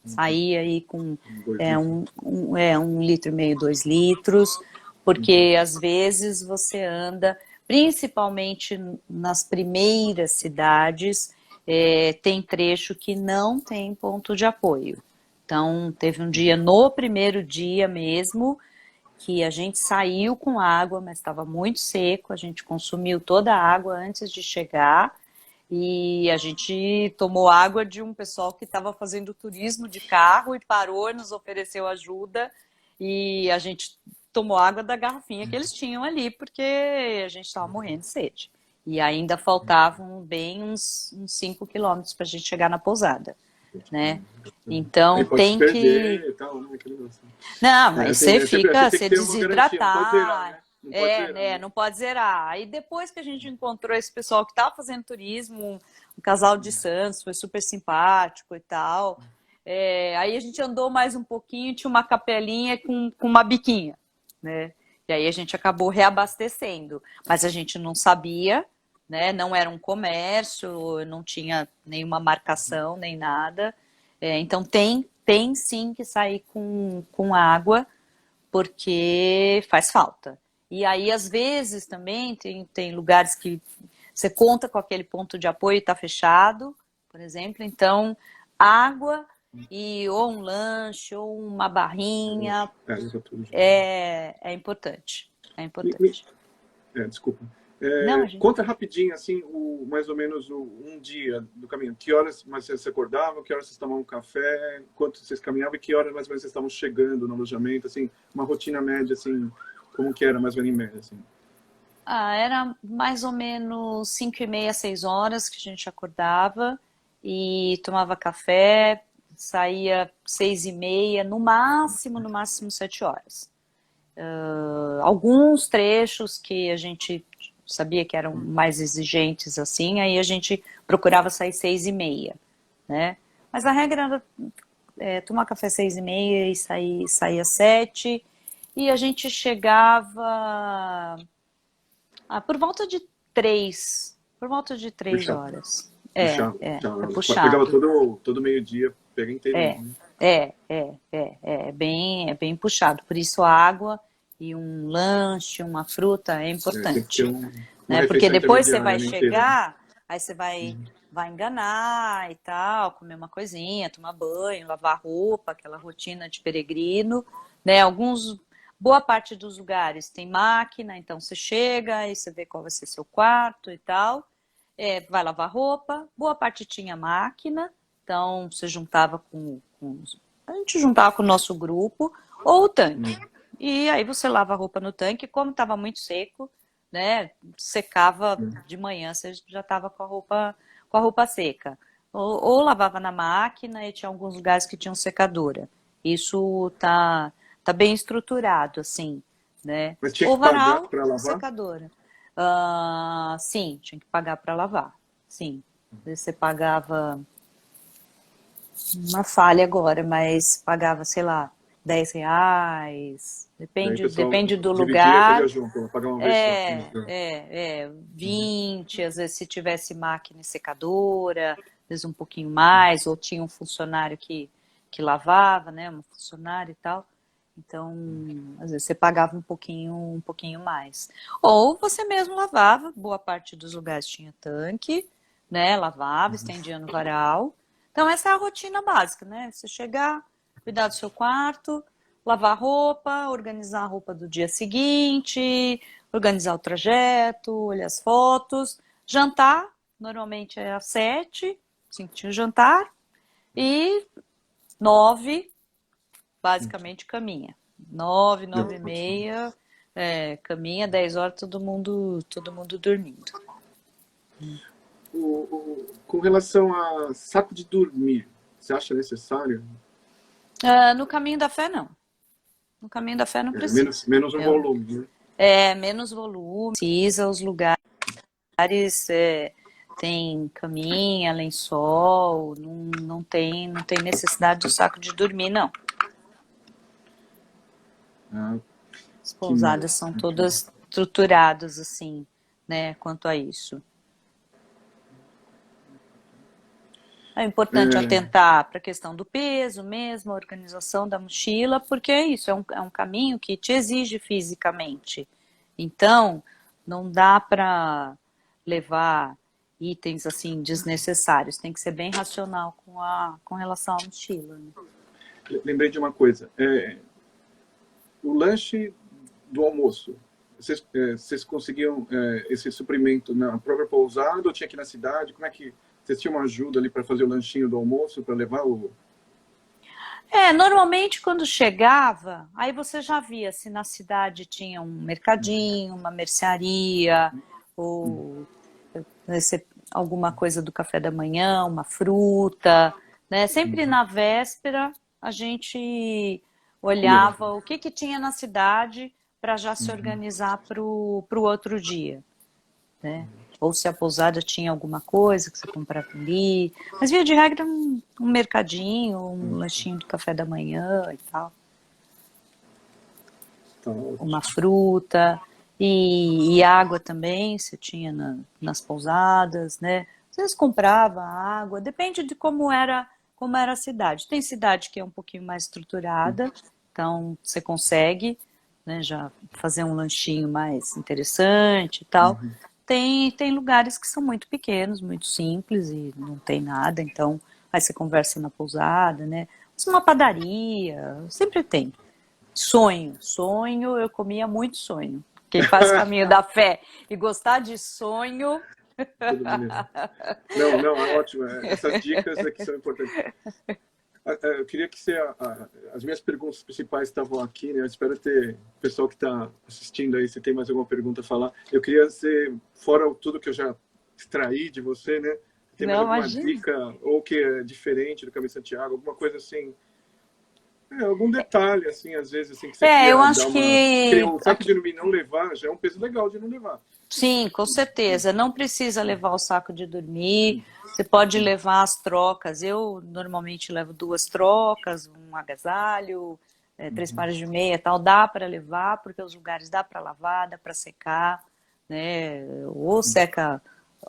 Sair aí com 2 litros. 1,5 litros, 2 litros, porque às vezes você anda, principalmente nas primeiras cidades, tem trecho que não tem ponto de apoio. Então, teve um dia, no primeiro dia mesmo, que a gente saiu com água, mas estava muito seco, a gente consumiu toda a água antes de chegar e a gente tomou água de um pessoal que estava fazendo turismo de carro e parou e nos ofereceu ajuda e a gente tomou água da garrafinha que eles tinham ali porque a gente estava morrendo de sede. E ainda faltavam bem uns 5 quilômetros para a gente chegar na pousada, né? Aí Então pode se tem que perder e tal, né? Aquele negócio. não, mas você Você fica, tem que você ter uma garantia, não pode zerar, desidratar. né? Não pode zerar, Né? né? Não pode zerar. Aí depois que a gente encontrou esse pessoal que estava fazendo turismo, um casal de Santos, foi super simpático e tal. Aí a gente andou mais um pouquinho, tinha uma capelinha com uma biquinha, né? E aí a gente acabou reabastecendo. Mas a gente não sabia, né? Não era um comércio, não tinha nenhuma marcação, nem nada. Então tem sim que sair com água, porque faz falta. E aí, às vezes, também tem lugares que você conta com aquele ponto de apoio e está fechado, por exemplo. Então, água e ou um lanche ou uma barrinha Usa tudo já. é importante. É importante. Desculpa. Não, a gente. Conta rapidinho, assim, mais ou menos um dia do caminho. Que horas mais você acordava? Que horas vocês tomavam um café? Quanto vocês caminhavam? E que horas mais ou menos vocês estavam chegando no alojamento? Assim, uma rotina média, assim, como que era mais ou menos em média, assim? Era mais ou menos 5h30, 6 horas que a gente acordava e tomava café, saía 6h30, no máximo 7 horas. Alguns trechos que a gente sabia que eram mais exigentes assim, aí a gente procurava sair 6h30, né? Mas a regra era tomar café 6h30 e sair às 7h, e a gente chegava por volta de três Puxava. horas. Puxava. É Pegava puxado. todo meio-dia, pega inteirinho, É, né? é bem puxado. Por isso a água e um lanche, uma fruta é Tem que ter importante, uma né? Porque refeição depois você vai intermediária inteira, né? chegar, Aí você vai enganar e tal, comer uma coisinha, tomar banho, lavar roupa, aquela rotina de peregrino, né? Boa parte dos lugares tem máquina, então você chega e você vê qual vai ser seu quarto e tal. Vai lavar roupa. Boa parte tinha máquina, então você juntava a gente juntava com o nosso grupo ou o tanque. E aí você lava a roupa no tanque, como estava muito seco, né? Secava de manhã, você já estava com a roupa seca. Ou lavava na máquina e tinha alguns lugares que tinham secadora. Isso tá bem estruturado, assim, né? Mas tinha Ou que pagar varal, para lavar? secadora. Sim, tinha que pagar para lavar. Sim. Você pagava uma falha agora, mas pagava, sei lá, R$ 10. Daí o pessoal Depende do dividia e fazia lugar. junto, ela pagava uma vez só. Né? 20, às vezes se tivesse máquina e secadora, às vezes um pouquinho mais, ou tinha um funcionário que lavava, né, uma funcionária e tal. Então, às vezes você pagava um pouquinho mais. Ou você mesmo lavava, boa parte dos lugares tinha tanque, né, lavava, estendia no varal. Então, essa é a rotina básica, né? Você chegar, cuidar do seu quarto, lavar roupa, organizar a roupa do dia seguinte, organizar o trajeto, olhar as fotos, jantar, normalmente é às 7, assim, tinha o jantar, e 9, basicamente caminha. 9, Não, 9 e ótimo. meia, caminha, 10 horas, todo mundo dormindo. Com relação a saco de dormir, você acha necessário? No caminho da fé, não. No caminho da fé não precisa. Menos o volume, né? Menos volume, precisa, os lugares tem caminha, lençol, não tem necessidade do saco de dormir, não. Ah, As que pousadas mais? são todas estruturadas assim, né, quanto a isso. É importante atentar para a questão do peso mesmo, a organização da mochila, porque é isso, é um caminho que te exige fisicamente. Então, não dá para levar itens assim desnecessários, tem que ser bem racional com relação à mochila. Né? Lembrei de uma coisa. O lanche do almoço, vocês conseguiam esse suprimento na própria pousada ou tinha aqui na cidade? Como é que vocês tinham uma ajuda ali para fazer o lanchinho do almoço, para levar o... Normalmente quando chegava, aí você já via se na cidade tinha um mercadinho, uma mercearia, ou alguma coisa do café da manhã, uma fruta, né? Sempre na véspera a gente olhava o que tinha na cidade para já se organizar para o outro dia, né? Ou se a pousada tinha alguma coisa que você comprava ali. Mas via de regra um mercadinho, um lanchinho do café da manhã e tal. Tá Uma ótimo. fruta e água também, você tinha nas pousadas, né? Às vezes comprava água, depende de como era a cidade. Tem cidade que é um pouquinho mais estruturada, então você consegue, né, já fazer um lanchinho mais interessante e tal. Tem lugares que são muito pequenos, muito simples e não tem nada, então aí você conversa na pousada, né? Uma padaria, sempre tem. Sonho, eu comia muito sonho. Quem faz caminho da fé e gostar de sonho. Todo mundo. Não, não, é ótimo. Essas dicas aqui são importantes. Eu queria que as minhas perguntas principais estavam aqui, né? Eu espero ter o pessoal que está assistindo aí, se tem mais alguma pergunta a falar. Eu queria ser, fora tudo que eu já extraí de você, né? Tem mais Não, alguma imagina. dica ou que é diferente do Caminho de Santiago, alguma coisa assim? Algum detalhe, assim, às vezes, assim, que você Eu queria dar acho uma... Porque que o saco de dormir não levar já é um peso legal de não levar. sim, com certeza. Não precisa levar o saco de dormir. Você pode levar as trocas. Eu normalmente levo 2 trocas, um agasalho, 3 pares de meia, e tal. Dá para levar, porque os lugares dá para lavar, dá para secar, né? Ou seca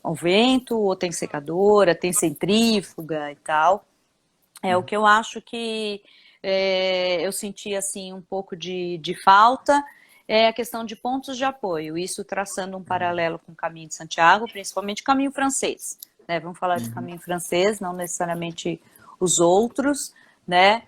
ao vento, ou tem secadora, tem centrífuga e tal. O que eu acho que eu senti assim um pouco de falta é a questão de pontos de apoio, isso traçando um paralelo com o Caminho de Santiago, principalmente o Caminho Francês, né? Vamos falar de Caminho Francês, não necessariamente os outros, né?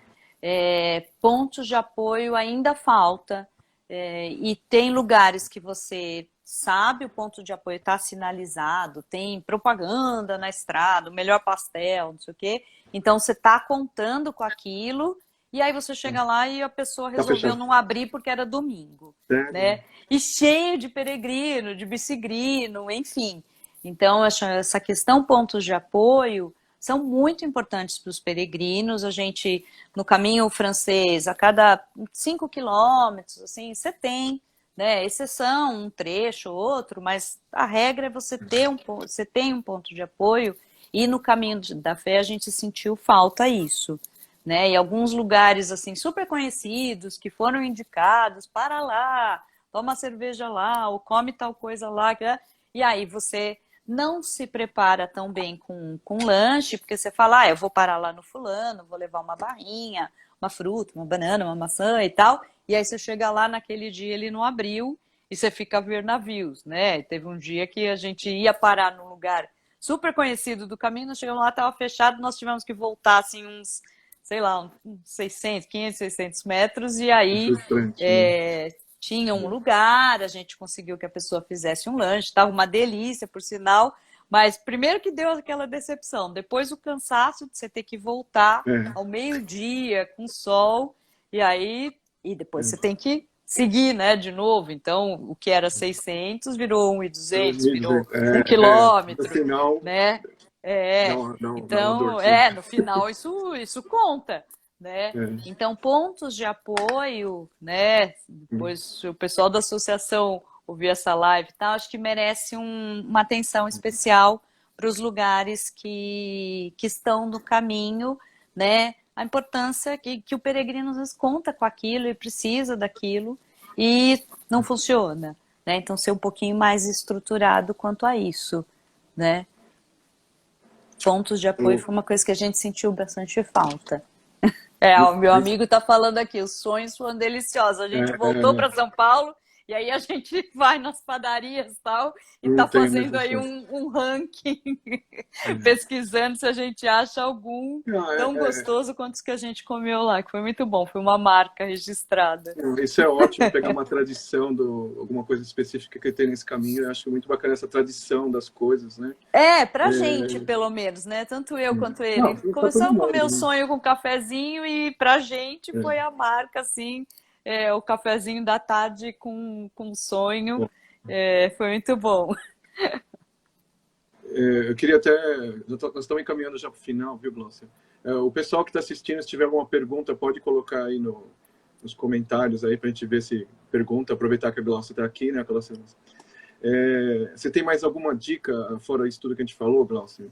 Pontos de apoio ainda falta, e tem lugares que você sabe o ponto de apoio está sinalizado, tem propaganda na estrada, o melhor pastel, não sei o quê, então você está contando com aquilo, e aí você chega lá e a pessoa Tá resolveu fechado. não abrir porque era domingo, Sério? né? E cheio de peregrino, de bicigrino, enfim. Então, essa questão pontos de apoio são muito importantes para os peregrinos. A gente, no Caminho Francês, a cada 5 quilômetros, assim, você tem, né, exceção, um trecho ou outro, mas a regra é você ter você tem um ponto de apoio, e no Caminho da Fé a gente sentiu falta isso, né? E alguns lugares assim super conhecidos que foram indicados, para lá, toma cerveja lá, ou come tal coisa lá, e aí você não se prepara tão bem com lanche, porque você fala, eu vou parar lá no fulano, vou levar uma barrinha, uma fruta, uma banana, uma maçã e tal, e aí você chega lá naquele dia, ele não abriu, e você fica a ver navios, né? Teve um dia que a gente ia parar num lugar super conhecido do caminho, nós chegamos lá, estava fechado, nós tivemos que voltar, assim, uns, sei lá, uns 600, 500, 600 metros, e aí Frustrante, né? tinha um lugar, a gente conseguiu que a pessoa fizesse um lanche, estava uma delícia, por sinal, mas primeiro que deu aquela decepção, depois o cansaço de você ter que voltar É, ao meio-dia, com sol, e depois você tem que seguir, né, de novo. Então, o que era 600 virou 1.200, virou um no quilômetro, final, né? dá uma Então, dorzinha. no final isso conta, né? É. Então, pontos de apoio, né? Depois, se o pessoal da associação ouvir essa live e tal, acho que merece uma atenção especial para os lugares que estão no caminho, né? A importância que o peregrino às vezes conta com aquilo e precisa daquilo e não funciona, né? Então, ser um pouquinho mais estruturado quanto a isso, né? Pontos de apoio Eu- foi uma coisa que a gente sentiu bastante falta. O eu- meu amigo está falando aqui, os sonhos foram deliciosos. A gente voltou para São Paulo e aí a gente vai nas padarias tal, e não está tenho a fazendo mesma aí chance. um ranking, pesquisando se a gente acha algum Não, tão gostoso quanto os que a gente comeu lá, que foi muito bom, foi uma marca registrada. isso é ótimo, pegar uma tradição, alguma coisa específica que tem nesse caminho. Eu acho muito bacana essa tradição das coisas, né? Pra gente, pelo menos, né? Tanto eu quanto Não, ele. para todo Começamos com o meu mundo, né? sonho com cafezinho e pra gente foi a marca, assim, o cafezinho da tarde com sonho. Foi muito bom. Eu queria até. Nós estamos encaminhando já para o final, viu, Glaucia? O pessoal que está assistindo, se tiver alguma pergunta, pode colocar aí nos comentários aí para a gente ver se pergunta. Aproveitar que a Glaucia está aqui, né, Glaucia? Você tem mais alguma dica fora isso tudo que a gente falou, Glaucia?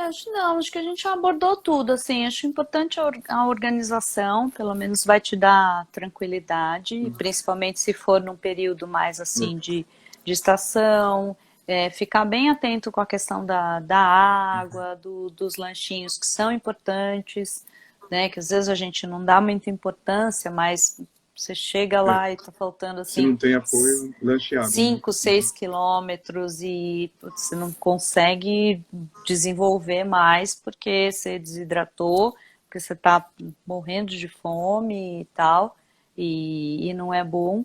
Acho que a gente abordou tudo, assim, acho importante a organização, pelo menos vai te dar tranquilidade, principalmente se for num período mais, assim, de estação, ficar bem atento com a questão da água, dos lanchinhos que são importantes, né, que às vezes a gente não dá muita importância, mas você chega lá e tá faltando, Se assim, não tem apoio, lancheado, né? 5, 6 quilômetros e você não consegue desenvolver mais porque você desidratou, porque você está morrendo de fome e tal, e não é bom.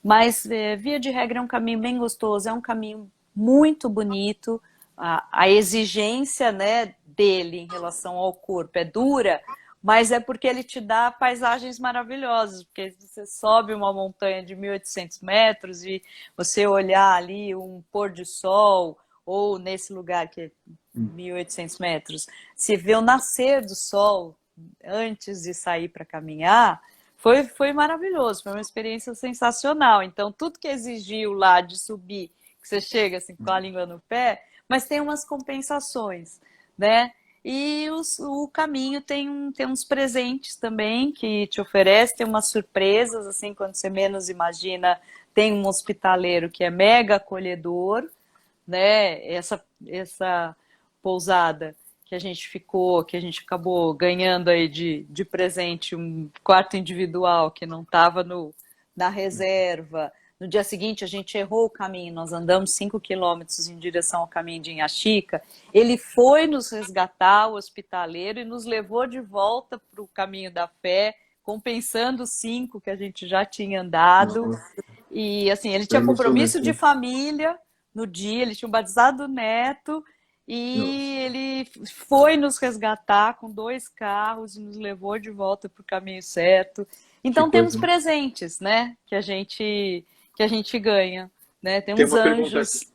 Mas, via de regra, é um caminho bem gostoso, é um caminho muito bonito, a exigência, né, dele em relação ao corpo é dura, mas é porque ele te dá paisagens maravilhosas, porque você sobe uma montanha de 1.800 metros e você olhar ali um pôr de sol, ou nesse lugar que é 1.800 metros, se vê o nascer do sol antes de sair para caminhar, foi maravilhoso, foi uma experiência sensacional. Então, tudo que exigiu lá de subir, que você chega assim com a língua no pé, mas tem umas compensações, né? E o caminho tem uns presentes também que te oferece, tem umas surpresas, assim, quando você menos imagina, tem um hospitaleiro que é mega acolhedor, né? Essa pousada que a gente ficou, que a gente acabou ganhando aí de presente um quarto individual que não estava na reserva. No dia seguinte, a gente errou o caminho, nós andamos 5 quilômetros em direção ao caminho de Inhaxica. Ele foi nos resgatar, o hospitaleiro, e nos levou de volta para o caminho da fé, compensando os 5 que a gente já tinha andado. E assim, ele tinha compromisso de família no dia, ele tinha batizado o neto, e ele foi nos resgatar com 2 carros e nos levou de volta para o caminho certo. Então temos presentes, né, que a gente ganha, né? Tem uns anjos.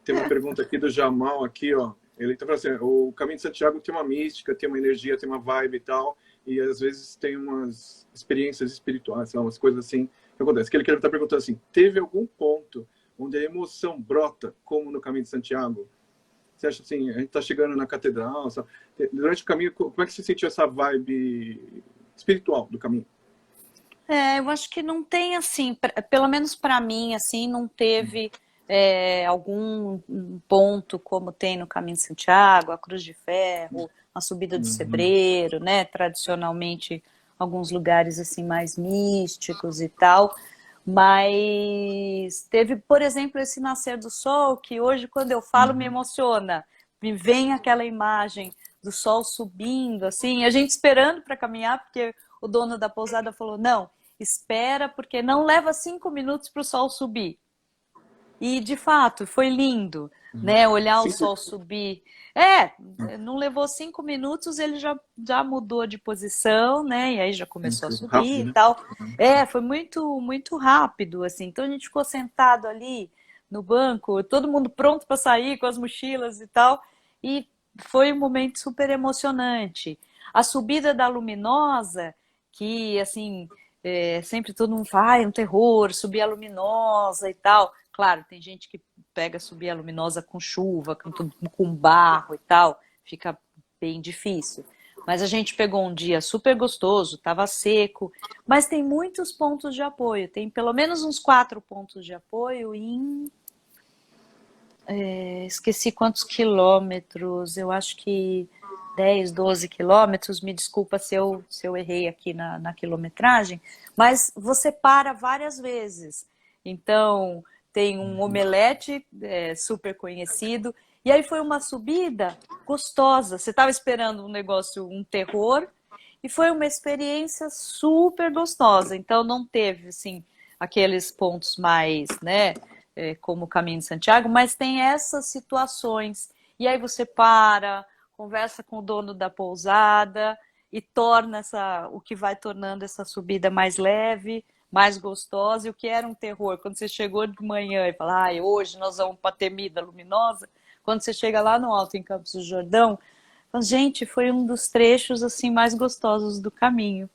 Tem uma pergunta aqui do Jamal aqui, ó. Ele está falando assim, o Caminho de Santiago tem uma mística, tem uma energia, tem uma vibe e tal, e às vezes tem umas experiências espirituais, umas coisas assim que acontecem. Que ele está perguntando assim, teve algum ponto onde a emoção brota, como no Caminho de Santiago? Você acha assim, a gente está chegando na catedral, sabe? Durante o caminho, como é que você sentiu essa vibe espiritual do caminho? Eu acho que não tem assim, pelo menos para mim, assim, não teve algum ponto como tem no Caminho de Santiago, a Cruz de Ferro, a subida do Cebreiro, né? Tradicionalmente, alguns lugares assim mais místicos e tal. Mas teve, por exemplo, esse nascer do sol, que hoje, quando eu falo, me emociona. Me vem aquela imagem do sol subindo, assim, a gente esperando para caminhar, porque o dono da pousada falou, não, espera, porque não leva 5 minutos para o sol subir. E, de fato, foi lindo, né? Olhar o sol subir. Não levou 5 minutos, ele já mudou de posição, né? E aí já começou a subir rápido, e tal. Foi muito, muito rápido, assim. Então, a gente ficou sentado ali no banco, todo mundo pronto para sair com as mochilas e tal. E foi um momento super emocionante. A subida da Luminosa, que, assim, sempre todo mundo fala, é um terror, subir a Luminosa e tal. Claro, tem gente que pega subir a Luminosa com chuva, com barro e tal, fica bem difícil. Mas a gente pegou um dia super gostoso, estava seco, mas tem muitos pontos de apoio, tem pelo menos uns 4 pontos de apoio em... esqueci quantos quilômetros, eu acho que 10, 12 quilômetros, me desculpa se eu errei aqui na quilometragem, mas você para várias vezes. Então... tem um omelete super conhecido, e aí foi uma subida gostosa. Você estava esperando um negócio, um terror, e foi uma experiência super gostosa. Então não teve assim aqueles pontos mais, né, como o Caminho de Santiago, mas tem essas situações. E aí você para, conversa com o dono da pousada e torna o que vai tornando essa subida mais leve, mais gostosa, e o que era um terror, quando você chegou de manhã e fala, hoje nós vamos para a Temida Luminosa, quando você chega lá no alto, em Campos do Jordão, fala, gente, foi um dos trechos assim mais gostosos do caminho,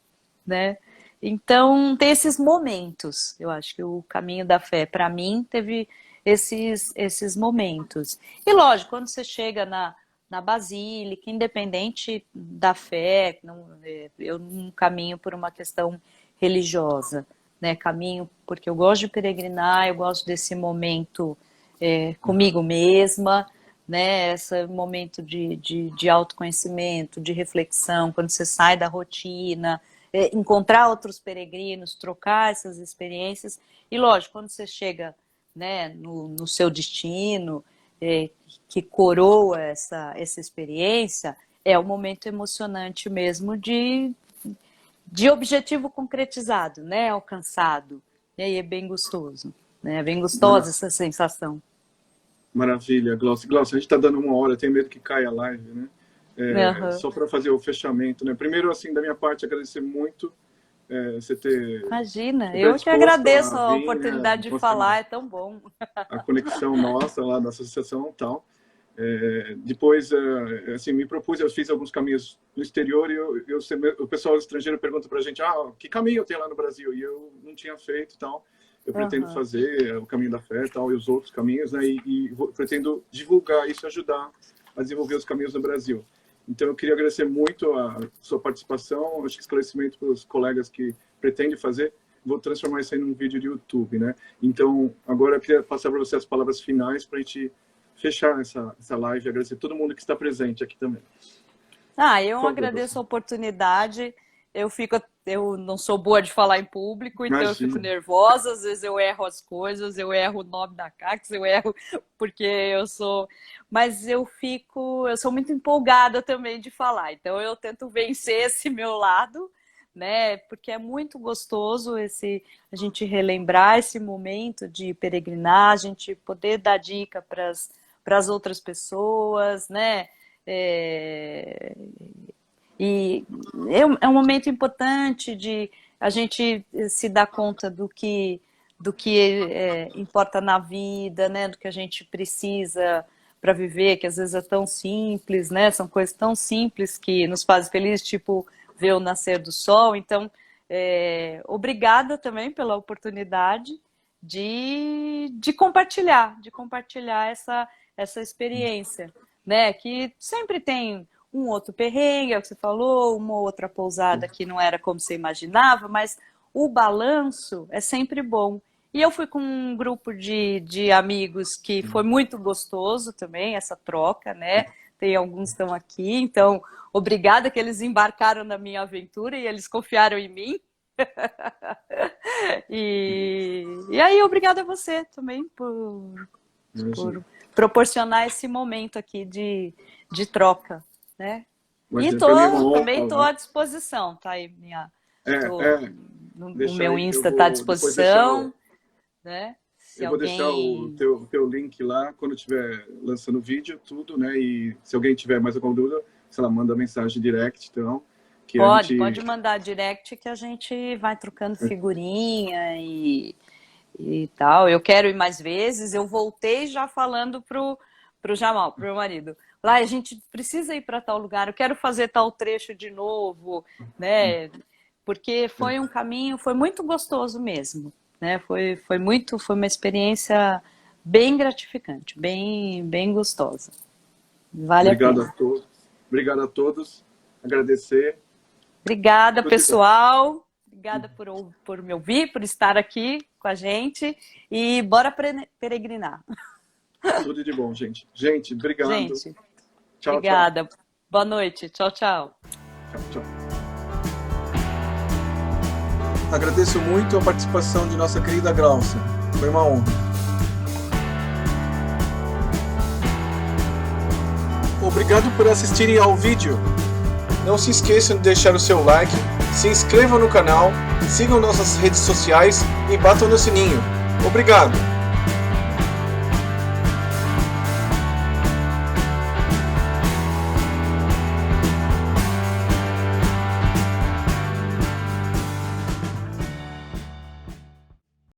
né? Então, tem esses momentos, eu acho que o Caminho da Fé, para mim, teve esses momentos. E lógico, quando você chega na Basílica, independente da fé, eu não caminho por uma questão religiosa, né? Caminho porque eu gosto de peregrinar, eu gosto desse momento comigo mesma, né? Esse momento de autoconhecimento, de reflexão, quando você sai da rotina, encontrar outros peregrinos, trocar essas experiências. E lógico, quando você chega, né, no seu destino, que coroa essa experiência, é um momento emocionante mesmo de objetivo concretizado, né, alcançado. E aí é bem gostoso, né? É bem gostosa essa sensação. Maravilha, Glaucia. Glaucia, a gente está dando 1 hora, tenho medo que caia a live, né? Só para fazer o fechamento, né? Primeiro, assim, da minha parte, agradecer muito você ter... Imagina, eu que agradeço a oportunidade de falar, é tão bom. A conexão nossa lá da associação e tal. Depois, assim, me propus, eu fiz alguns caminhos no exterior e o pessoal estrangeiro pergunta para a gente, que caminho tem lá no Brasil? E eu não tinha feito e tal. Eu pretendo fazer o Caminho da Fé e tal, e os outros caminhos, né? E pretendo divulgar isso, ajudar a desenvolver os caminhos no Brasil. Então, eu queria agradecer muito a sua participação, acho que esclarecimento para os colegas que pretendem fazer. Vou transformar isso aí num vídeo de YouTube, né? Então, agora eu queria passar para você as palavras finais para a gente fechar essa live e agradecer todo mundo que está presente aqui também. Eu agradeço a oportunidade. Eu não sou boa de falar em público, então eu fico nervosa, às vezes eu erro as coisas, eu erro o nome da Cax, eu erro porque eu sou... Mas eu sou muito empolgada também de falar, então eu tento vencer esse meu lado, né? Porque é muito gostoso a gente relembrar esse momento de peregrinar, a gente poder dar dica para as outras pessoas, né? E é um momento importante de a gente se dar conta do que importa na vida, né? Do que a gente precisa para viver, que às vezes é tão simples, né? São coisas tão simples que nos fazem felizes, tipo ver o nascer do sol. Então, obrigada também pela oportunidade de compartilhar essa experiência, né? Que sempre tem um outro perrengue, é o que você falou, uma outra pousada que não era como você imaginava, mas o balanço é sempre bom. E eu fui com um grupo de amigos que foi muito gostoso também, essa troca, né? Tem alguns que estão aqui, então, obrigada que eles embarcaram na minha aventura e eles confiaram em mim. E aí, obrigada a você também por proporcionar esse momento aqui de troca. Né? E também estou à disposição, tá aí no meu Insta está à disposição, né? Eu vou deixar o teu link lá quando estiver lançando o vídeo, tudo, né? E se alguém tiver mais alguma dúvida, sei lá, manda mensagem direct, então. Pode mandar direct que a gente vai trocando figurinha e tal. Eu quero ir mais vezes. Eu voltei já falando pro Jamal, pro meu marido. Lá, a gente precisa ir para tal lugar, eu quero fazer tal trecho de novo, né? Porque foi um caminho, foi muito gostoso mesmo, né? Foi uma experiência bem gratificante, bem gostosa. Vale a pena. Obrigado a todos. Agradecer. Obrigada, pessoal. Obrigada por me ouvir, por estar aqui com a gente. E bora peregrinar. Tudo de bom, gente. Gente, obrigado. Gente, tchau, obrigada. Tchau. Boa noite. Tchau, tchau. Tchau. Agradeço muito a participação de nossa querida Glaucia. Foi uma honra. Obrigado por assistirem ao vídeo. Não se esqueçam de deixar o seu like, se inscrevam no canal, sigam nossas redes sociais e batam no sininho. Obrigado!